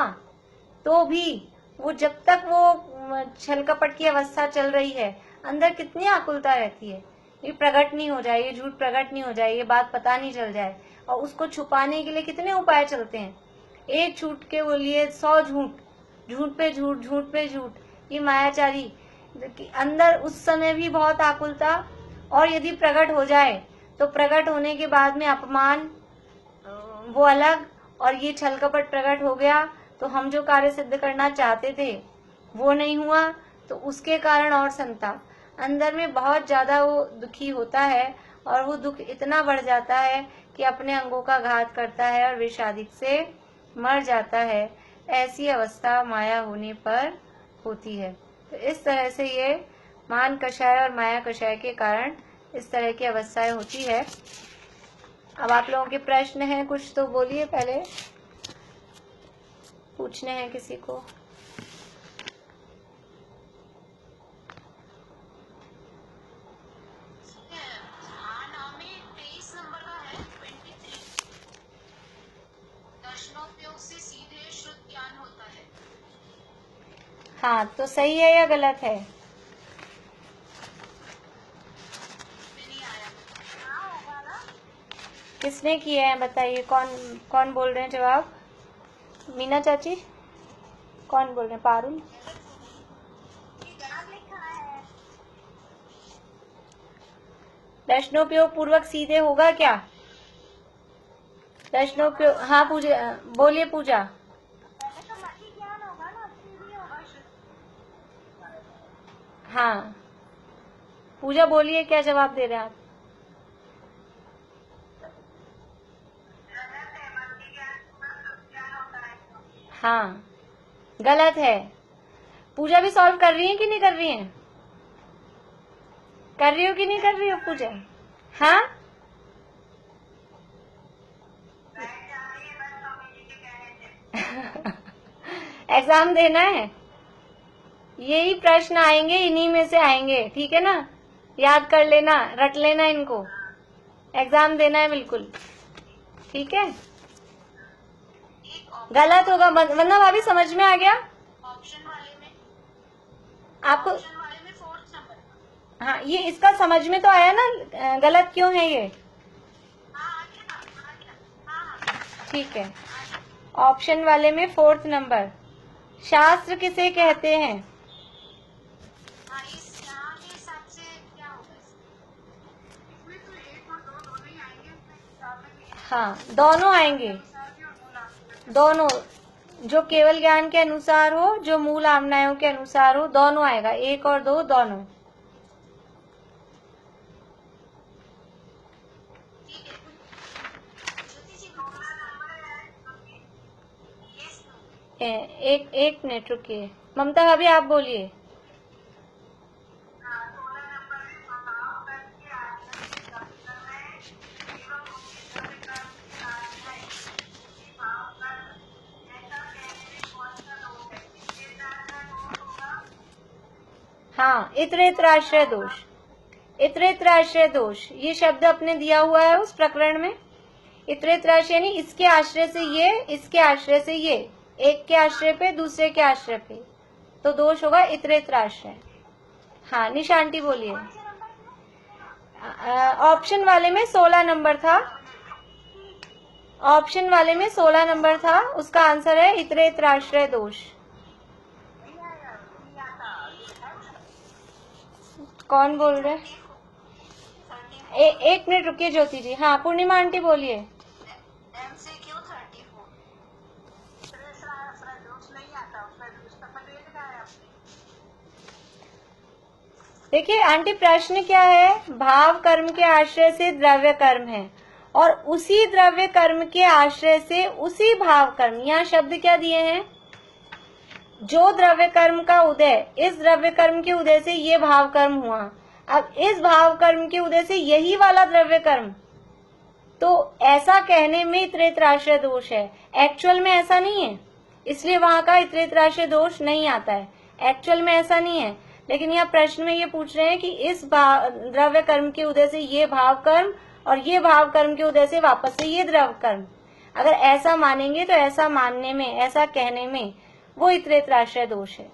तो भी वो, जब तक वो छल कपट की अवस्था चल रही है, अंदर कितनी आकुलता रहती है। ये प्रकट नहीं हो जाए, ये झूठ प्रकट नहीं हो जाए, ये बात पता नहीं चल जाए, और उसको छुपाने के लिए कितने उपाय चलते हैं। एक झूठ के लिए 100 झूठ, झूठ पे झूठ, झूठ पे झूठ। ये मायाचारी अंदर उस समय भी बहुत आकुलता, और यदि प्रकट हो जाए तो प्रकट होने के बाद में अपमान, वो अलग। और ये छल कपट प्रकट हो गया तो हम जो कार्य सिद्ध करना चाहते थे वो नहीं हुआ, तो उसके कारण और संताप, अंदर में बहुत ज्यादा वो दुखी होता है, और वो दुख इतना बढ़ जाता है कि अपने अंगों का घात करता है और विषादिक से मर जाता है। ऐसी अवस्था माया होने पर होती है। तो इस तरह से ये मान कषाय और माया कषाय के कारण इस तरह की अवस्थाएं होती है। अब आप लोगों के प्रश्न हैं कुछ तो बोलिए, पहले पूछने हैं किसी को? हाँ, तो सही है या गलत है? किसने किए हैं बताइए, कौन कौन बोल रहे हैं? जवाब मीना चाची, कौन बोल रहे हैं? पारुल? प्रश्नोपयोग पूर्वक सीधे होगा क्या? प्रश्नोपयोग, हाँ पूजा बोलिए। पूजा, हाँ पूजा बोलिए, क्या जवाब दे रहे हैं आप? हाँ गलत है। पूजा भी सॉल्व कर रही है कि नहीं कर रही है? कर रही हो कि नहीं कर रही हो पूजा? हाँ एग्जाम देना है, यही प्रश्न आएंगे, इन्हीं में से आएंगे, ठीक है ना। याद कर लेना, रट लेना इनको, एग्जाम देना है बिल्कुल, ठीक है। गलत होगा वरना भाभी, समझ में आ गया ऑप्शन वाले में आपको? ऑप्शन वाले में 4th नंबर। हाँ, ये इसका समझ में तो आया ना, गलत क्यों है ये? ठीक है, ऑप्शन वाले में 4th नंबर। शास्त्र किसे कहते हैं? इस यहाँ के हिसाब से क्या होगा? इसमें तो 1 और 2 दोनों ही आएंगे। हाँ, दोनों आएंगे, दोनों, जो केवल ज्ञान के अनुसार हो, जो मूल आमनायों के अनुसार हो, दोनों आएगा, 1 और 2 दोनों। एक मिनट रुकिए, ममता भाभी आप बोलिए। हाँ, इतरेतराश्रय दोष, इतरेतराश्रय दोष, ये शब्द अपने दिया हुआ है उस प्रकरण में। इतरेतराश्रय यानी इसके आश्रय से ये, इसके आश्रय से ये, एक के आश्रय पे दूसरे के आश्रय पे, तो दोष होगा इतरेतराश्रय। हाँ, निशांटी बोलिए। ऑप्शन वाले में 16 नंबर था, ऑप्शन वाले में 16 नंबर था, उसका आंसर है इतरेतराश्रय दोष। कौन बोल रहे हैं? एक मिनट रुकिए ज्योति जी। हाँ, पूर्णिमा आंटी बोलिए। MCQ 34 नहीं आता, देखिए आंटी, प्रश्न क्या है? भाव कर्म के आश्रय से द्रव्य कर्म है, और उसी द्रव्य कर्म के आश्रय से उसी भाव कर्म, यहाँ शब्द क्या दिए हैं? जो द्रव्य कर्म का उदय, इस द्रव्य कर्म के उदय से ये भाव कर्म हुआ, अब इस भाव कर्म के उदय से यही वाला द्रव्य कर्म, तो ऐसा कहने में इतरेतराश्रय दोष है। एक्चुअल में ऐसा नहीं है, इसलिए वहां का इतरेतराश्रय दोष नहीं आता है, एक्चुअल में ऐसा नहीं है। लेकिन यहाँ प्रश्न में ये पूछ रहे हैं कि इस द्रव्य कर्म के उदय से ये भाव कर्म, और ये भाव कर्म के उदय से वापस से ये द्रव्य कर्म, अगर ऐसा मानेंगे तो ऐसा मानने में, ऐसा कहने में वो इतरेतराश्रय दोष है।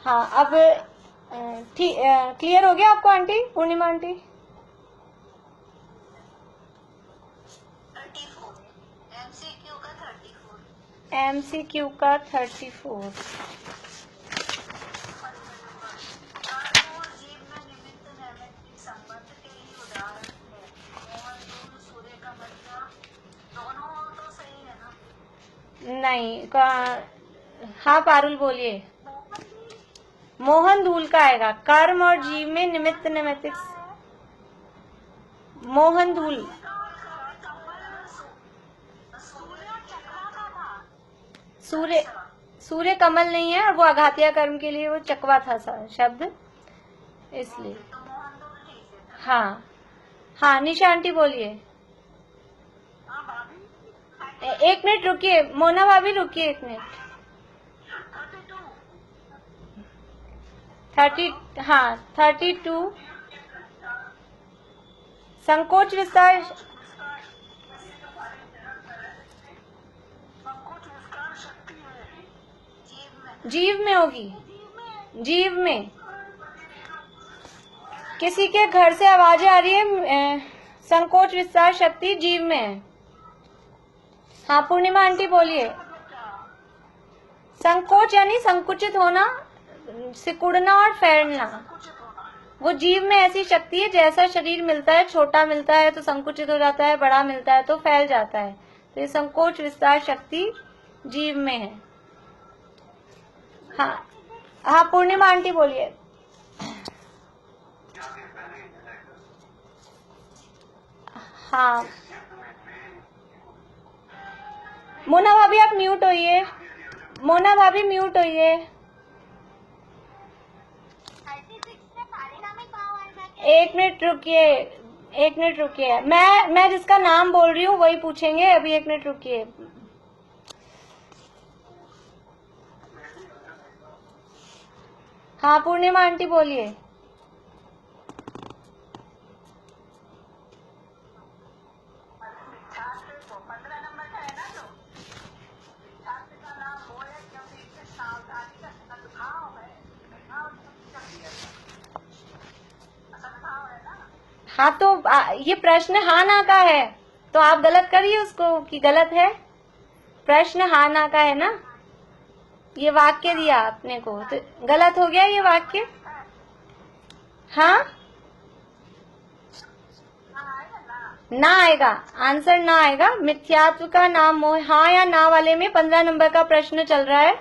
हाँ, अब ठीक, क्लियर हो गया आपको आंटी, पूर्णिमा आंटी? 34 MCQ का 34 MCQ का 34। नहीं, हाँ पारुल बोलिए। मोहन धूल का आएगा, कर्म और जीव में निमित्त नैमित्तिक। मोहन धूल, सूर्य, सूर्य कमल नहीं है, और वो आघातिया कर्म के लिए वो चकवा था शब्द, इसलिए। हाँ हाँ, निशा आंटी बोलिए। एक मिनट रुकिए, मोना भाभी रुकिए एक मिनट। 32 संकोच विस्तार, जीव में होगी, जीव में। किसी के घर से आवाजें आ रही है, संकोच विस्तार शक्ति जीव में है। हाँ, पूर्णिमा आंटी बोलिए। संकोच यानी संकुचित होना, सिकुड़ना और फैलना, वो जीव में ऐसी शक्ति है, जैसा शरीर मिलता है, छोटा मिलता है तो संकुचित हो जाता है, बड़ा मिलता है तो फैल जाता है, तो ये संकोच विस्तार शक्ति जीव में है। हाँ हाँ, पूर्णिमा आंटी बोलिए। हाँ, मोना भाभी आप म्यूट होइए, मोना भाभी म्यूट होइए। एक मिनट रुकिए, एक मिनट रुकिए, मैं जिसका नाम बोल रही हूँ वही पूछेंगे, अभी एक मिनट रुकिए। हाँ पूर्णिमा आंटी बोलिए। छात्र 15 नंबर का है ना, जो छात्र का नाम वो है क्योंकि इससे सावधानी का सद्भाव है। सद्भाव है ना। हाँ तो ये प्रश्न हाँ ना का है, तो आप गलत करिए उसको कि गलत है। प्रश्न हाँ ना का है ना, ये वाक्य दिया आपने को तो गलत हो गया ये वाक्य। हाँ ना आएगा, आंसर ना आएगा। मिथ्यात्व का नाम मोह, हाँ या ना वाले में 15 नंबर का प्रश्न चल रहा है।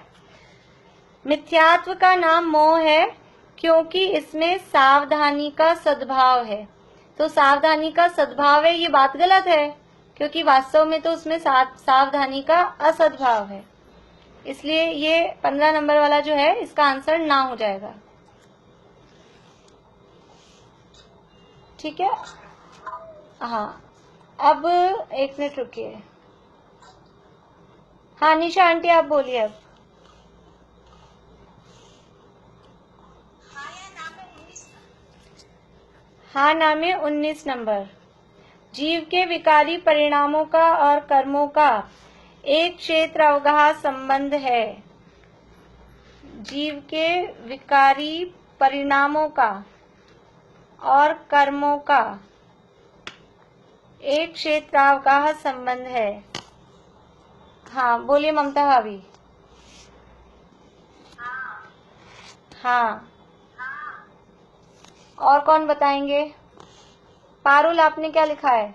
मिथ्यात्व का नाम मोह है क्योंकि इसमें सावधानी का सद्भाव है। तो सावधानी का सद्भाव है, ये बात गलत है क्योंकि वास्तव में तो उसमें सावधानी का असद्भाव है। इसलिए ये 15 नंबर वाला जो है इसका आंसर ना हो जाएगा। ठीक है। हाँ अब 1 मिनट रुकिए। हाँ निशा आंटी आप बोलिए अब। हाँ नाम है 19 नंबर। जीव के विकारी परिणामों का और कर्मों का एक क्षेत्र अवगाह संबंध है। जीव के विकारी परिणामों का और कर्मों का एक क्षेत्र अवगाह संबंध है। हाँ बोलिए ममता भाभी। हाँ और कौन बताएंगे? पारुल आपने क्या लिखा है?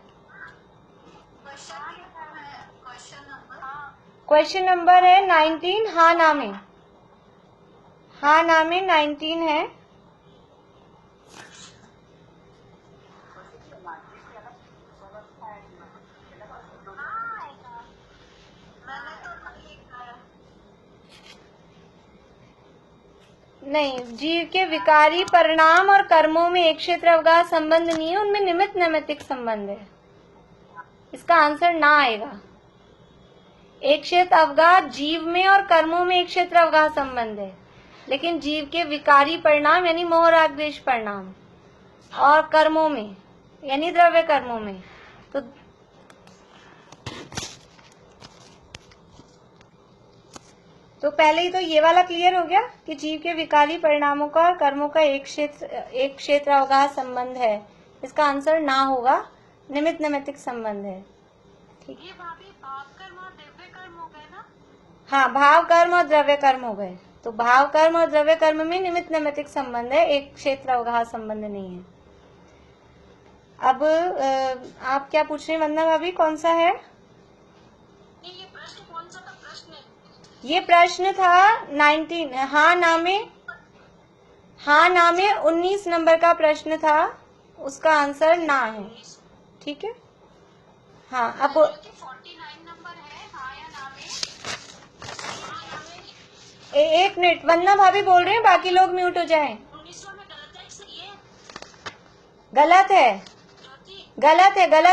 क्वेश्चन नंबर है 19। हाँ नामे, हाँ नामे 19 है। नहीं, जीव के विकारी परिणाम और कर्मों में एक क्षेत्र अवगाह संबंध नहीं है, उनमें निमित्त नैमित्तिक संबंध है। इसका आंसर ना आएगा। एक क्षेत्र अवगाह जीव में और कर्मों में एक क्षेत्र अवगाह संबंध है, लेकिन जीव के विकारी परिणाम यानी मोह राग द्वेष परिणाम और कर्मों में यानी द्रव्य कर्मों में तो पहले ही तो ये वाला क्लियर हो गया कि जीव के विकारी परिणामों का और कर्मों का एक क्षेत्र अवगाह संबंध है। इसका आंसर ना होगा, निमित्त नैमित्तिक संबंध है। ठीक, ये भाभी भाव कर्म और द्रव्य कर्म हो गए ना। हाँ भाव कर्म और द्रव्य कर्म हो गए। तो भाव कर्म और द्रव्य कर्म में निमित्त नैमित्तिक संबंध है, एक क्षेत्र अवगाह संबंध नहीं है। अब आप क्या पूछ रहे हैं वंदना भाभी, कौन सा है? ये प्रश्न कौन सा था? प्रश्न ये प्रश्न था 19। हाँ नामे 19 नंबर का प्रश्न था, उसका आंसर ना है। ठीक है। हाँ अब 49 नंबर है। हाँ या ना में। एक मिनट, वंदना भाभी बोल रहे हैं, बाकी लोग म्यूट हो जाएं। 19वां में गलत है, सही है? गलत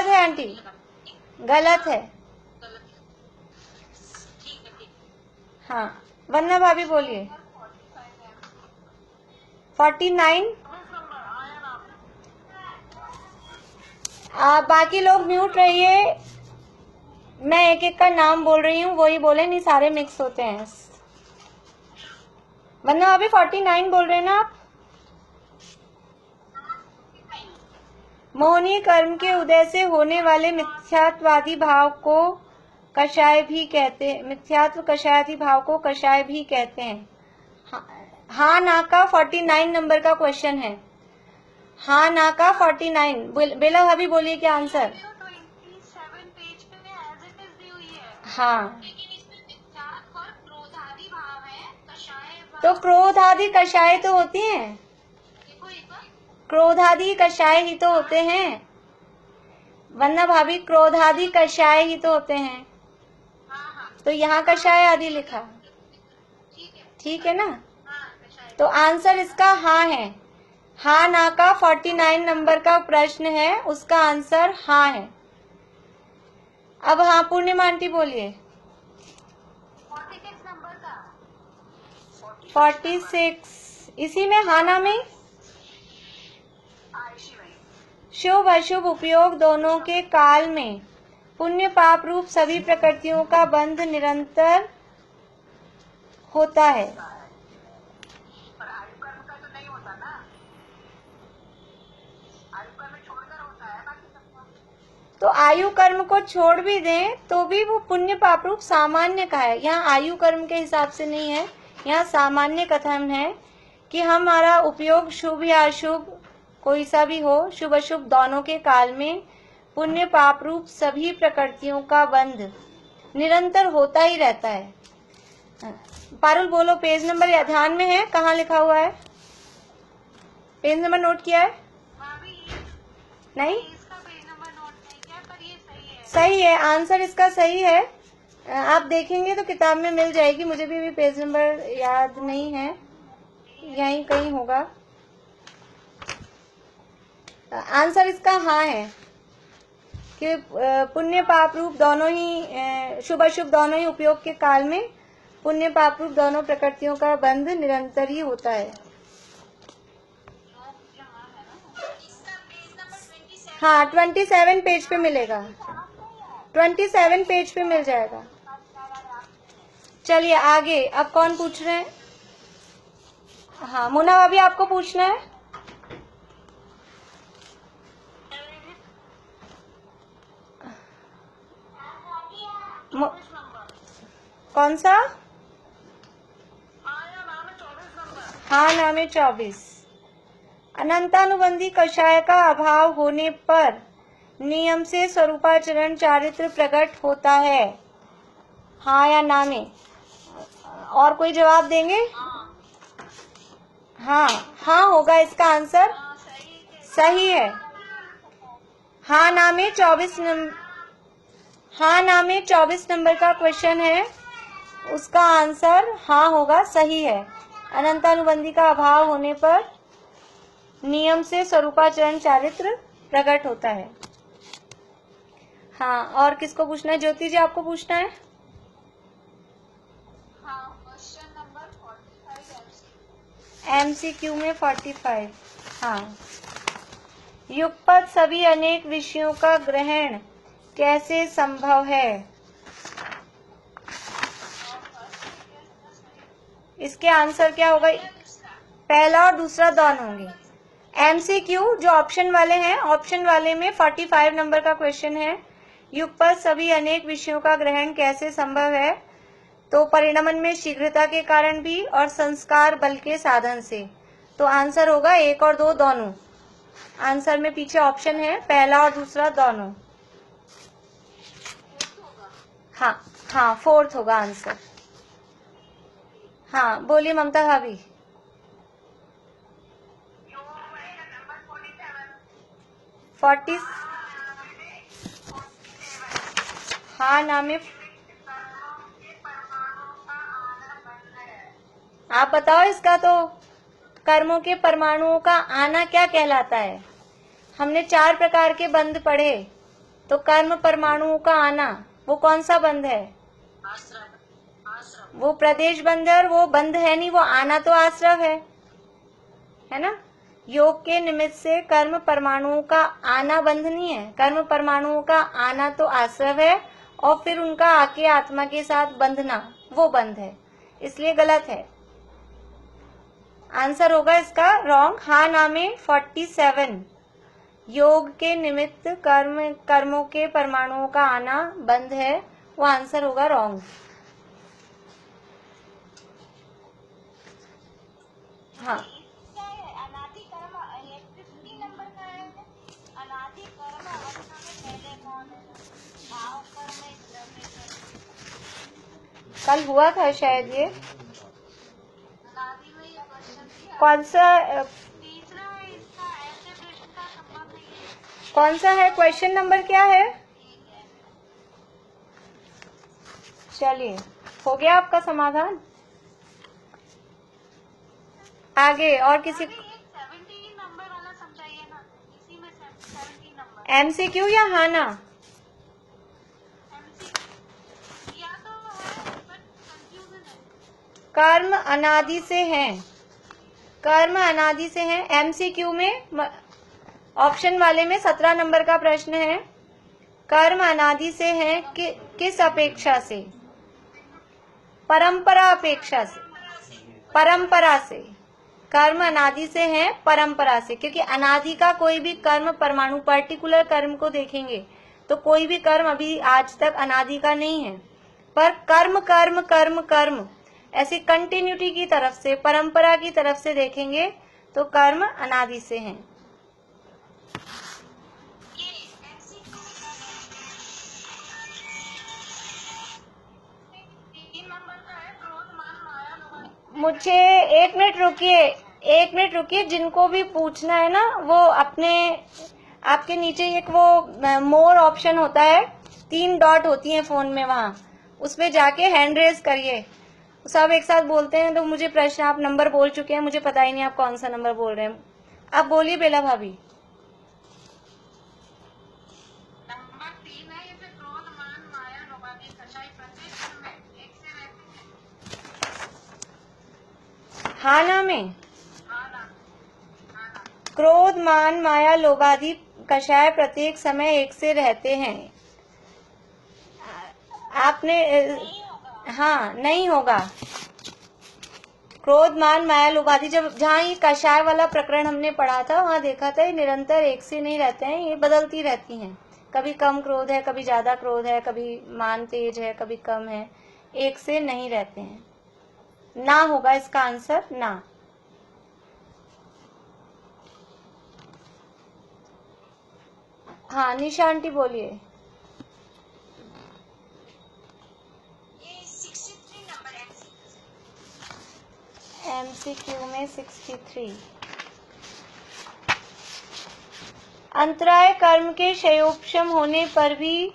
है आंटी, गलत है। हाँ वंदना भाभी बोलिए। 49। बाकी लोग म्यूट रहिए, मैं एक एक का नाम बोल रही हूँ, वही बोले, नहीं सारे मिक्स होते हैं। वंदना भाभी 49 बोल रहे हैं ना आप? मोहनीय कर्म के उदय से होने वाले मिथ्यात्वादी भाव को कषाय भी कहते हैं। मिथ्यात्व कषायादी भाव को कषाय भी कहते हैं। हाँ ना का 49 नंबर का क्वेश्चन है। हाँ ना का 49। बेला भाभी बोलिए क्या आंसर? 27 पेज पे एज इट इज दी हुई है। हाँ लेकिन इसमें मिथ्यात्व और क्रोधादि भाव है, कषाय भाव। तो क्रोधादि कषाय तो होती हैं। देखो एक बार, क्रोधादि कषाय ही तो होते हैं वंदना भाभी, क्रोधादि कषाय ही तो होते हैं। हाँ तो यहाँ कषाय आदि लिखा, ठीक है ना? तो आंसर इसका हाँ है। हाँ ना का 49 नंबर का प्रश्न है, उसका आंसर हाँ है। अब हाँ पूर्णिमा आंटी बोलिए। 46 नंबर का 46 इसी में हाना में आयशी में शुभ अशुभ उपयोग दोनों के काल में पुण्य पाप रूप सभी प्रकृतियों का बंध निरंतर होता है। पर आयु कर्म का तो नहीं होता ना, आयु कर्म छोड़कर होता है बाकी सबका। तो आयु कर्म को छोड़ भी दें तो भी वो पुण्य पाप रूप सामान्य का है। यहाँ आयु कर्म के हिसाब से नहीं है, यहाँ सामान्य कथन है कि हमारा उपयोग शुभ या अशुभ कोई सा भी हो, शुभ अशुभ दोनों के काल में पुण्य पाप रूप सभी प्रकृतियों का बंध निरंतर होता ही रहता है। पारुल बोलो, पेज नंबर या ध्यान में है, कहाँ लिखा हुआ है? पेज नंबर नोट किया है? नहीं, इसका पेज नंबर नोट नहीं किया, पर ये सही है। सही है, आंसर इसका सही है। आप देखेंगे तो किताब में मिल जाएगी, मुझे भी पेज नंबर याद नहीं है, यहीं कहीं होगा। आंसर इसका हाँ है कि पुण्य पाप रूप दोनों ही, शुभ अशुभ दोनों ही उपयोग के काल में पुण्य पाप रूप दोनों प्रकृतियों का बंध निरंतर ही होता है। हाँ, 27 पेज पे मिलेगा, 27 पेज पे मिल जाएगा। चलिए आगे, अब कौन पूछ रहे हैं? हाँ मुन्ना, अभी आपको पूछना है। कौन सा? हाँ नाम है 24। अनंतानुबंधी कषाय का अभाव होने पर नियम से स्वरूपाचरण चारित्र प्रकट होता है, हाँ या ना में? और कोई जवाब देंगे? हाँ, हाँ होगा इसका आंसर, सही है। हाँ ना में 24 नंबर, हाँ ना में 24 नंबर का क्वेश्चन है, उसका आंसर हाँ होगा, सही है। अनंतानुबंधी का अभाव होने पर नियम से स्वरूपाचरण चारित्र प्रकट होता है। हाँ, और किसको पूछना है? ज्योति जी आपको पूछना है। हाँ, क्वेश्चन नंबर 45 MCQ में 45। हाँ, युगपत सभी अनेक विषयों का ग्रहण कैसे संभव है? इसके आंसर क्या होगा? पहला और दूसरा दोनों होंगे। MCQ जो ऑप्शन वाले हैं, ऑप्शन वाले में 45 नंबर का क्वेश्चन है, युगपत सभी अनेक विषयों का ग्रहण कैसे संभव है? तो परिणमन में शीघ्रता के कारण भी और संस्कार बल के साधन से। तो आंसर होगा 1 और 2 दोनों। आंसर में पीछे ऑप्शन है, पहला और दूसरा दोनों। हाँ हाँ, 4th होगा आंसर। हाँ बोलिए ममता भाभी। नंबर 40। हाँ नाम है। आप बताओ इसका, तो कर्मों के परमाणुओं का आना क्या कहलाता है? हमने 4 प्रकार के बंध पढ़े, तो कर्म परमाणुओं का आना वो कौन सा बंध है? वो प्रदेश बंध है, और वो बंध है नहीं, वो आना तो आश्रव है ना। योग के निमित्त से कर्म परमाणुओं का आना बंध नहीं है, कर्म परमाणुओं का आना तो आश्रव है, और फिर उनका आके आत्मा के साथ बंधना वो बंध है, इसलिए गलत है। आंसर होगा इसका रॉन्ग। हाँ नामे 47, योग के निमित्त कर्मों के परमाणुओं का आना बंध है, वो आंसर होगा रॉन्ग। हाँ, अनादि कर्म इलेक्ट्रिसिटी नंबर का है। अनादि कर्म अवस्था में पहले कौन है? भाव कर्म, द्रव्य कर्म। कल हुआ था शायद ये। अनादि में ये क्वेश्चन दिया। कौन सा? तीसरा है इसका, ऐसे प्रश्न का संभव नहीं है। कौन सा है? क्वेश्चन नंबर क्या है? ठीक है, चलिए, हो गया आपका समाधान। आगे और किसी? 17 नंबर वाला समझाइए ना, इसी में 17 नंबर। MCQ या हाँ ना? या तो है, बट कंफ्यूजन है। कर्म अनादि से हैं, कर्म अनादि से है। एमसीक्यू में ऑप्शन वाले में 17 नंबर का प्रश्न है, कर्म अनादि से है किस अपेक्षा से? परंपरा अपेक्षा से, परंपरा से। कर्म अनादि से है परंपरा से, क्योंकि अनादि का कोई भी कर्म परमाणु पर्टिकुलर कर्म को देखेंगे तो कोई भी कर्म अभी आज तक अनादि का नहीं है, पर कर्म कर्म कर्म कर्म ऐसी कंटिन्यूटी की तरफ से, परंपरा की तरफ से देखेंगे तो कर्म अनादि से हैं। मुझे एक मिनट रुकिए, जिनको भी पूछना है ना वो अपने आपके नीचे एक वो मोर ऑप्शन होता है, 3 डॉट होती हैं फोन में, वहां उस पे जाके हैंड रेज करिए। सब एक साथ बोलते हैं तो मुझे प्रश्न, आप नंबर बोल चुके हैं, मुझे पता ही नहीं आप कौन सा नंबर बोल रहे हैं। आप बोलिए बेला भाभी। नंबर 3 है, ये क्रोध मान माया लोभ आदि कषाय प्रत्येक कर्म में एक से रहते हैं। हाना में हाँ ना। क्रोध मान माया लोभ आदि कषाय प्रत्येक समय एक से रहते हैं। आपने हाँ, नहीं होगा। क्रोध मान माया लोभ आदि, जब जहाँ ये कषाय वाला प्रकरण हमने पढ़ा था वहां देखा था ये निरंतर एक से नहीं रहते हैं, ये बदलती रहती हैं। कभी कम क्रोध है, कभी ज्यादा क्रोध है, कभी मान तेज है, कभी कम है, एक से नहीं रहते हैं। ना होगा इसका आंसर, ना। हाँ निशा आंटी बोलिए। ये 63 नंबर एमसीक्यू में 63। अंतराय कर्म के क्षयोपशम होने पर भी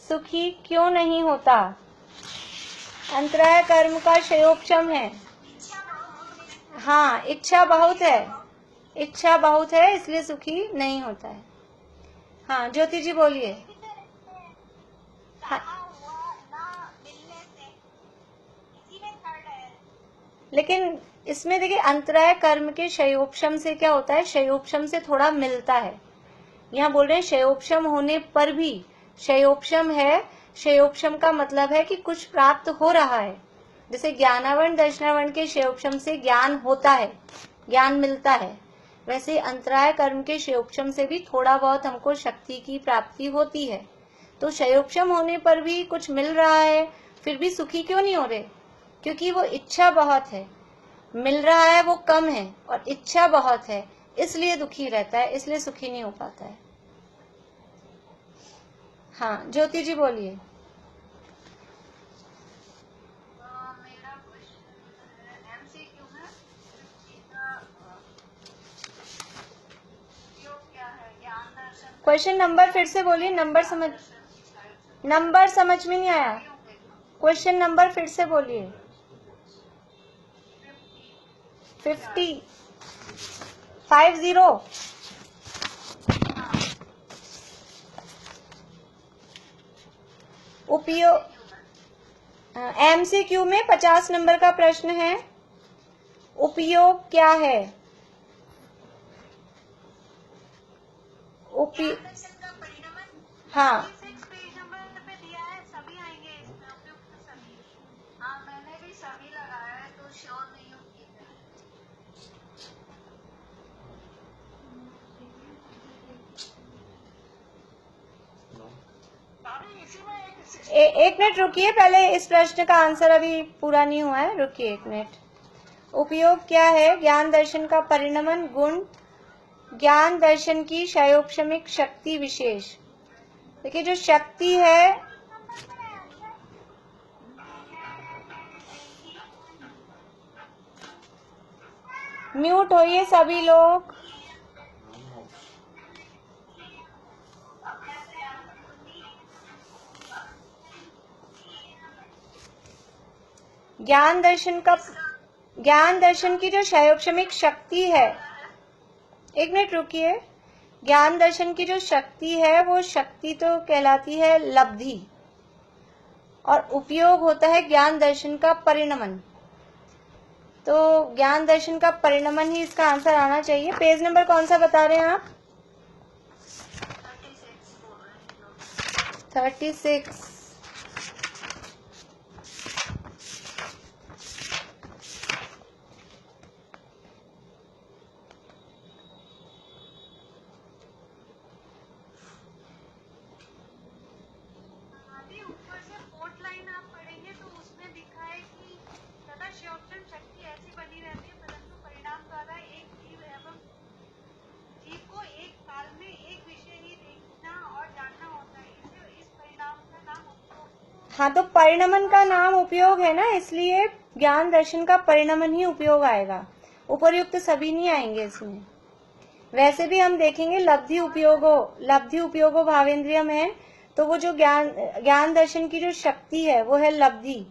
सुखी क्यों नहीं होता? अंतराय कर्म का क्षयोपशम है। हाँ, इच्छा बहुत है, इच्छा बहुत है इसलिए सुखी नहीं होता है। हाँ ज्योति जी बोलिए। हाँ, लेकिन इसमें देखिए अंतराय कर्म के क्षयोपशम से क्या होता है, क्षयोपशम से थोड़ा मिलता है। यहाँ बोल रहे हैं क्षयोपशम होने पर भी, क्षयोपशम है, क्षयोपशम का मतलब है कि कुछ प्राप्त हो रहा है। जैसे ज्ञानावरण दर्शनावरण के क्षयोपशम से ज्ञान होता है, ज्ञान मिलता है, वैसे अंतराय कर्म के क्षयोपशम से भी थोड़ा बहुत हमको शक्ति की प्राप्ति होती है। तो क्षयोपशम होने पर भी कुछ मिल रहा है, फिर भी सुखी क्यों नहीं हो रहे? क्योंकि वो इच्छा बहुत है, मिल रहा है वो कम है, और इच्छा बहुत है इसलिए दुखी रहता है, इसलिए सुखी नहीं हो पाता है। हाँ ज्योति जी बोलिए। मेरा क्वेश्चन एमसीक्यू है, उपयोग क्या है? ज्ञान दर्शन। क्वेश्चन नंबर फिर से बोलिए, नंबर समझ में नहीं आया। क्वेश्चन नंबर फिर से बोलिए। 50 उपयोग, एमसीक्यू में 50 नंबर का प्रश्न है, उपयोग क्या है? हाँ पेज नंबर पे दिया है, सभी आएंगे इसमें, उपयुक्त सभी। हाँ मैंने भी सभी लगाया है तो श्योर नहीं हूँ। एक मिनट रुकिए, पहले इस प्रश्न का आंसर अभी पूरा नहीं हुआ है, रुकिए एक मिनट। उपयोग क्या है? ज्ञान दर्शन का परिणमन गुण, ज्ञान दर्शन की क्षयोपशमिक शक्ति विशेष। देखिए जो शक्ति है, म्यूट होइए सभी लोग। ज्ञान दर्शन की जो क्षयोपशमिक शक्ति है, एक मिनट रुकिए, ज्ञान दर्शन की जो शक्ति है वो शक्ति तो कहलाती है लब्धि, और उपयोग होता है ज्ञान दर्शन का परिणमन। तो ज्ञान दर्शन का परिणमन ही इसका आंसर आना चाहिए। पेज नंबर कौन सा बता रहे हैं आप? 36। ऊपर से फोर्थ लाइन आप पढ़ेंगे तो उसमें दिखा है कि सदा शिवोपम शक्ति ऐसी बनी रहती है, परंतु परिणाम द्वारा एक जीव एवं जीव को एक काल में एक विषय ही देखना और जानना होता है। इस परिणाम का नाम उपयोग। हाँ, तो परिणमन का नाम उपयोग है ना, इसलिए ज्ञान दर्शन का परिणमन ही उपयोग आएगा, उपर्युक्त सभी नहीं आएंगे इसमें। वैसे भी हम देखेंगे लब्धि उपयोगो भावेंद्रियम है, तो वो जो ज्ञान दर्शन की जो शक्ति है वो है लब्धि,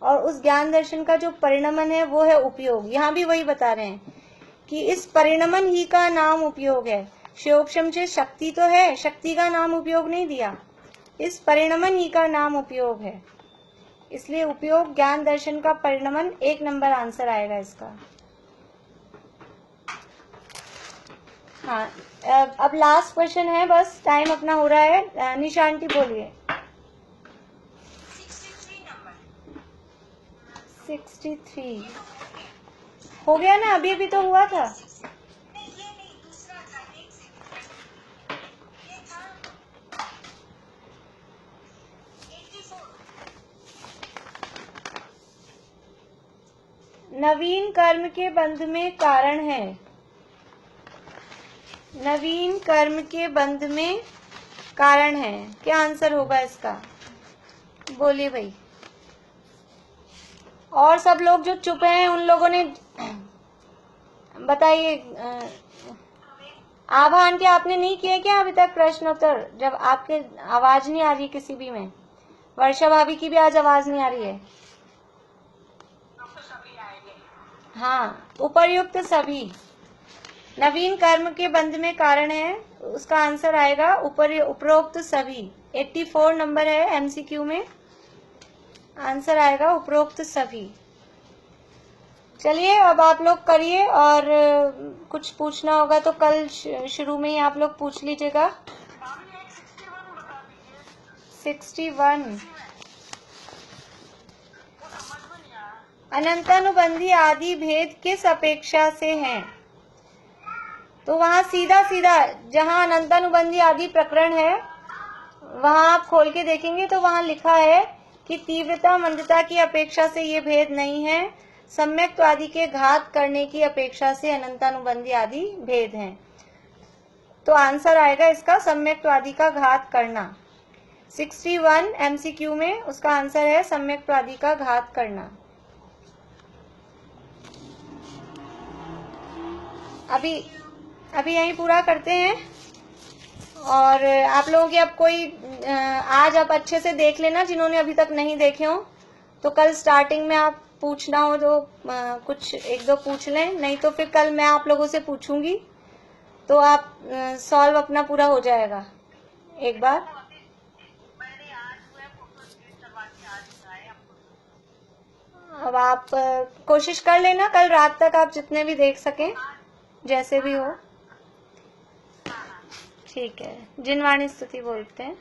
और उस ज्ञान दर्शन का जो परिणमन है वो है उपयोग। यहाँ भी वही बता रहे हैं कि इस परिणमन ही का नाम उपयोग है। शिवोपम से शक्ति तो है, शक्ति का नाम उपयोग नहीं दिया, इस परिणमन ही का नाम उपयोग है, इसलिए उपयोग ज्ञान दर्शन का परिणमन 1 नंबर आंसर आएगा इसका। हाँ, अब लास्ट क्वेश्चन है, बस टाइम अपना हो रहा है। निशा आंटी बोलिए। 63 हो गया ना, अभी अभी तो हुआ था। नवीन कर्म के बंध में कारण है, नवीन कर्म के बंध में कारण है, क्या आंसर होगा इसका? बोलिए भाई। और सब लोग जो चुप हैं उन लोगों ने बताइए। आभा आंटी आपने नहीं किए क्या अभी तक प्रश्नोत्तर? जब आपके आवाज नहीं आ रही किसी भी में। वर्षा भाभी की भी आज आवाज नहीं आ रही है। हाँ, उपर्युक्त सभी नवीन कर्म के बंध में कारण है, उसका आंसर आएगा उपरोक्त सभी। 84 नंबर है एमसीक्यू में, आंसर आएगा उपरोक्त सभी। चलिए अब आप लोग करिए, और कुछ पूछना होगा तो कल शुरू में ही आप लोग पूछ लीजिएगा। 61 अनंतानुबंधी आदि भेद किस अपेक्षा से हैं? तो वहां सीधा जहां अनंतानुबंधी आदि प्रकरण है वहां आप खोल के देखेंगे तो वहां लिखा है कि तीव्रता मंदता की अपेक्षा से ये भेद नहीं है, सम्यक्त्व आदि के घात करने की अपेक्षा से अनंतानुबंधी आदि भेद हैं। तो आंसर आएगा इसका सम्यक्त्व आदि का घात करना। 61 एमसीक्यू में उसका आंसर है सम्यक्त्व आदि का घात करना। अभी यहीं पूरा करते हैं, और आप लोगों की अब कोई आज आप अच्छे से देख लेना, जिन्होंने अभी तक नहीं देखे हो, तो कल स्टार्टिंग में आप पूछना हो तो कुछ 1-2 पूछ लें, नहीं तो फिर कल मैं आप लोगों से पूछूंगी तो आप सॉल्व अपना पूरा हो जाएगा एक बार। अब आप कोशिश कर लेना कल रात तक आप जितने भी देख सकें, जैसे भी हो। ठीक है, जिनवाणी स्तुति बोलते हैं।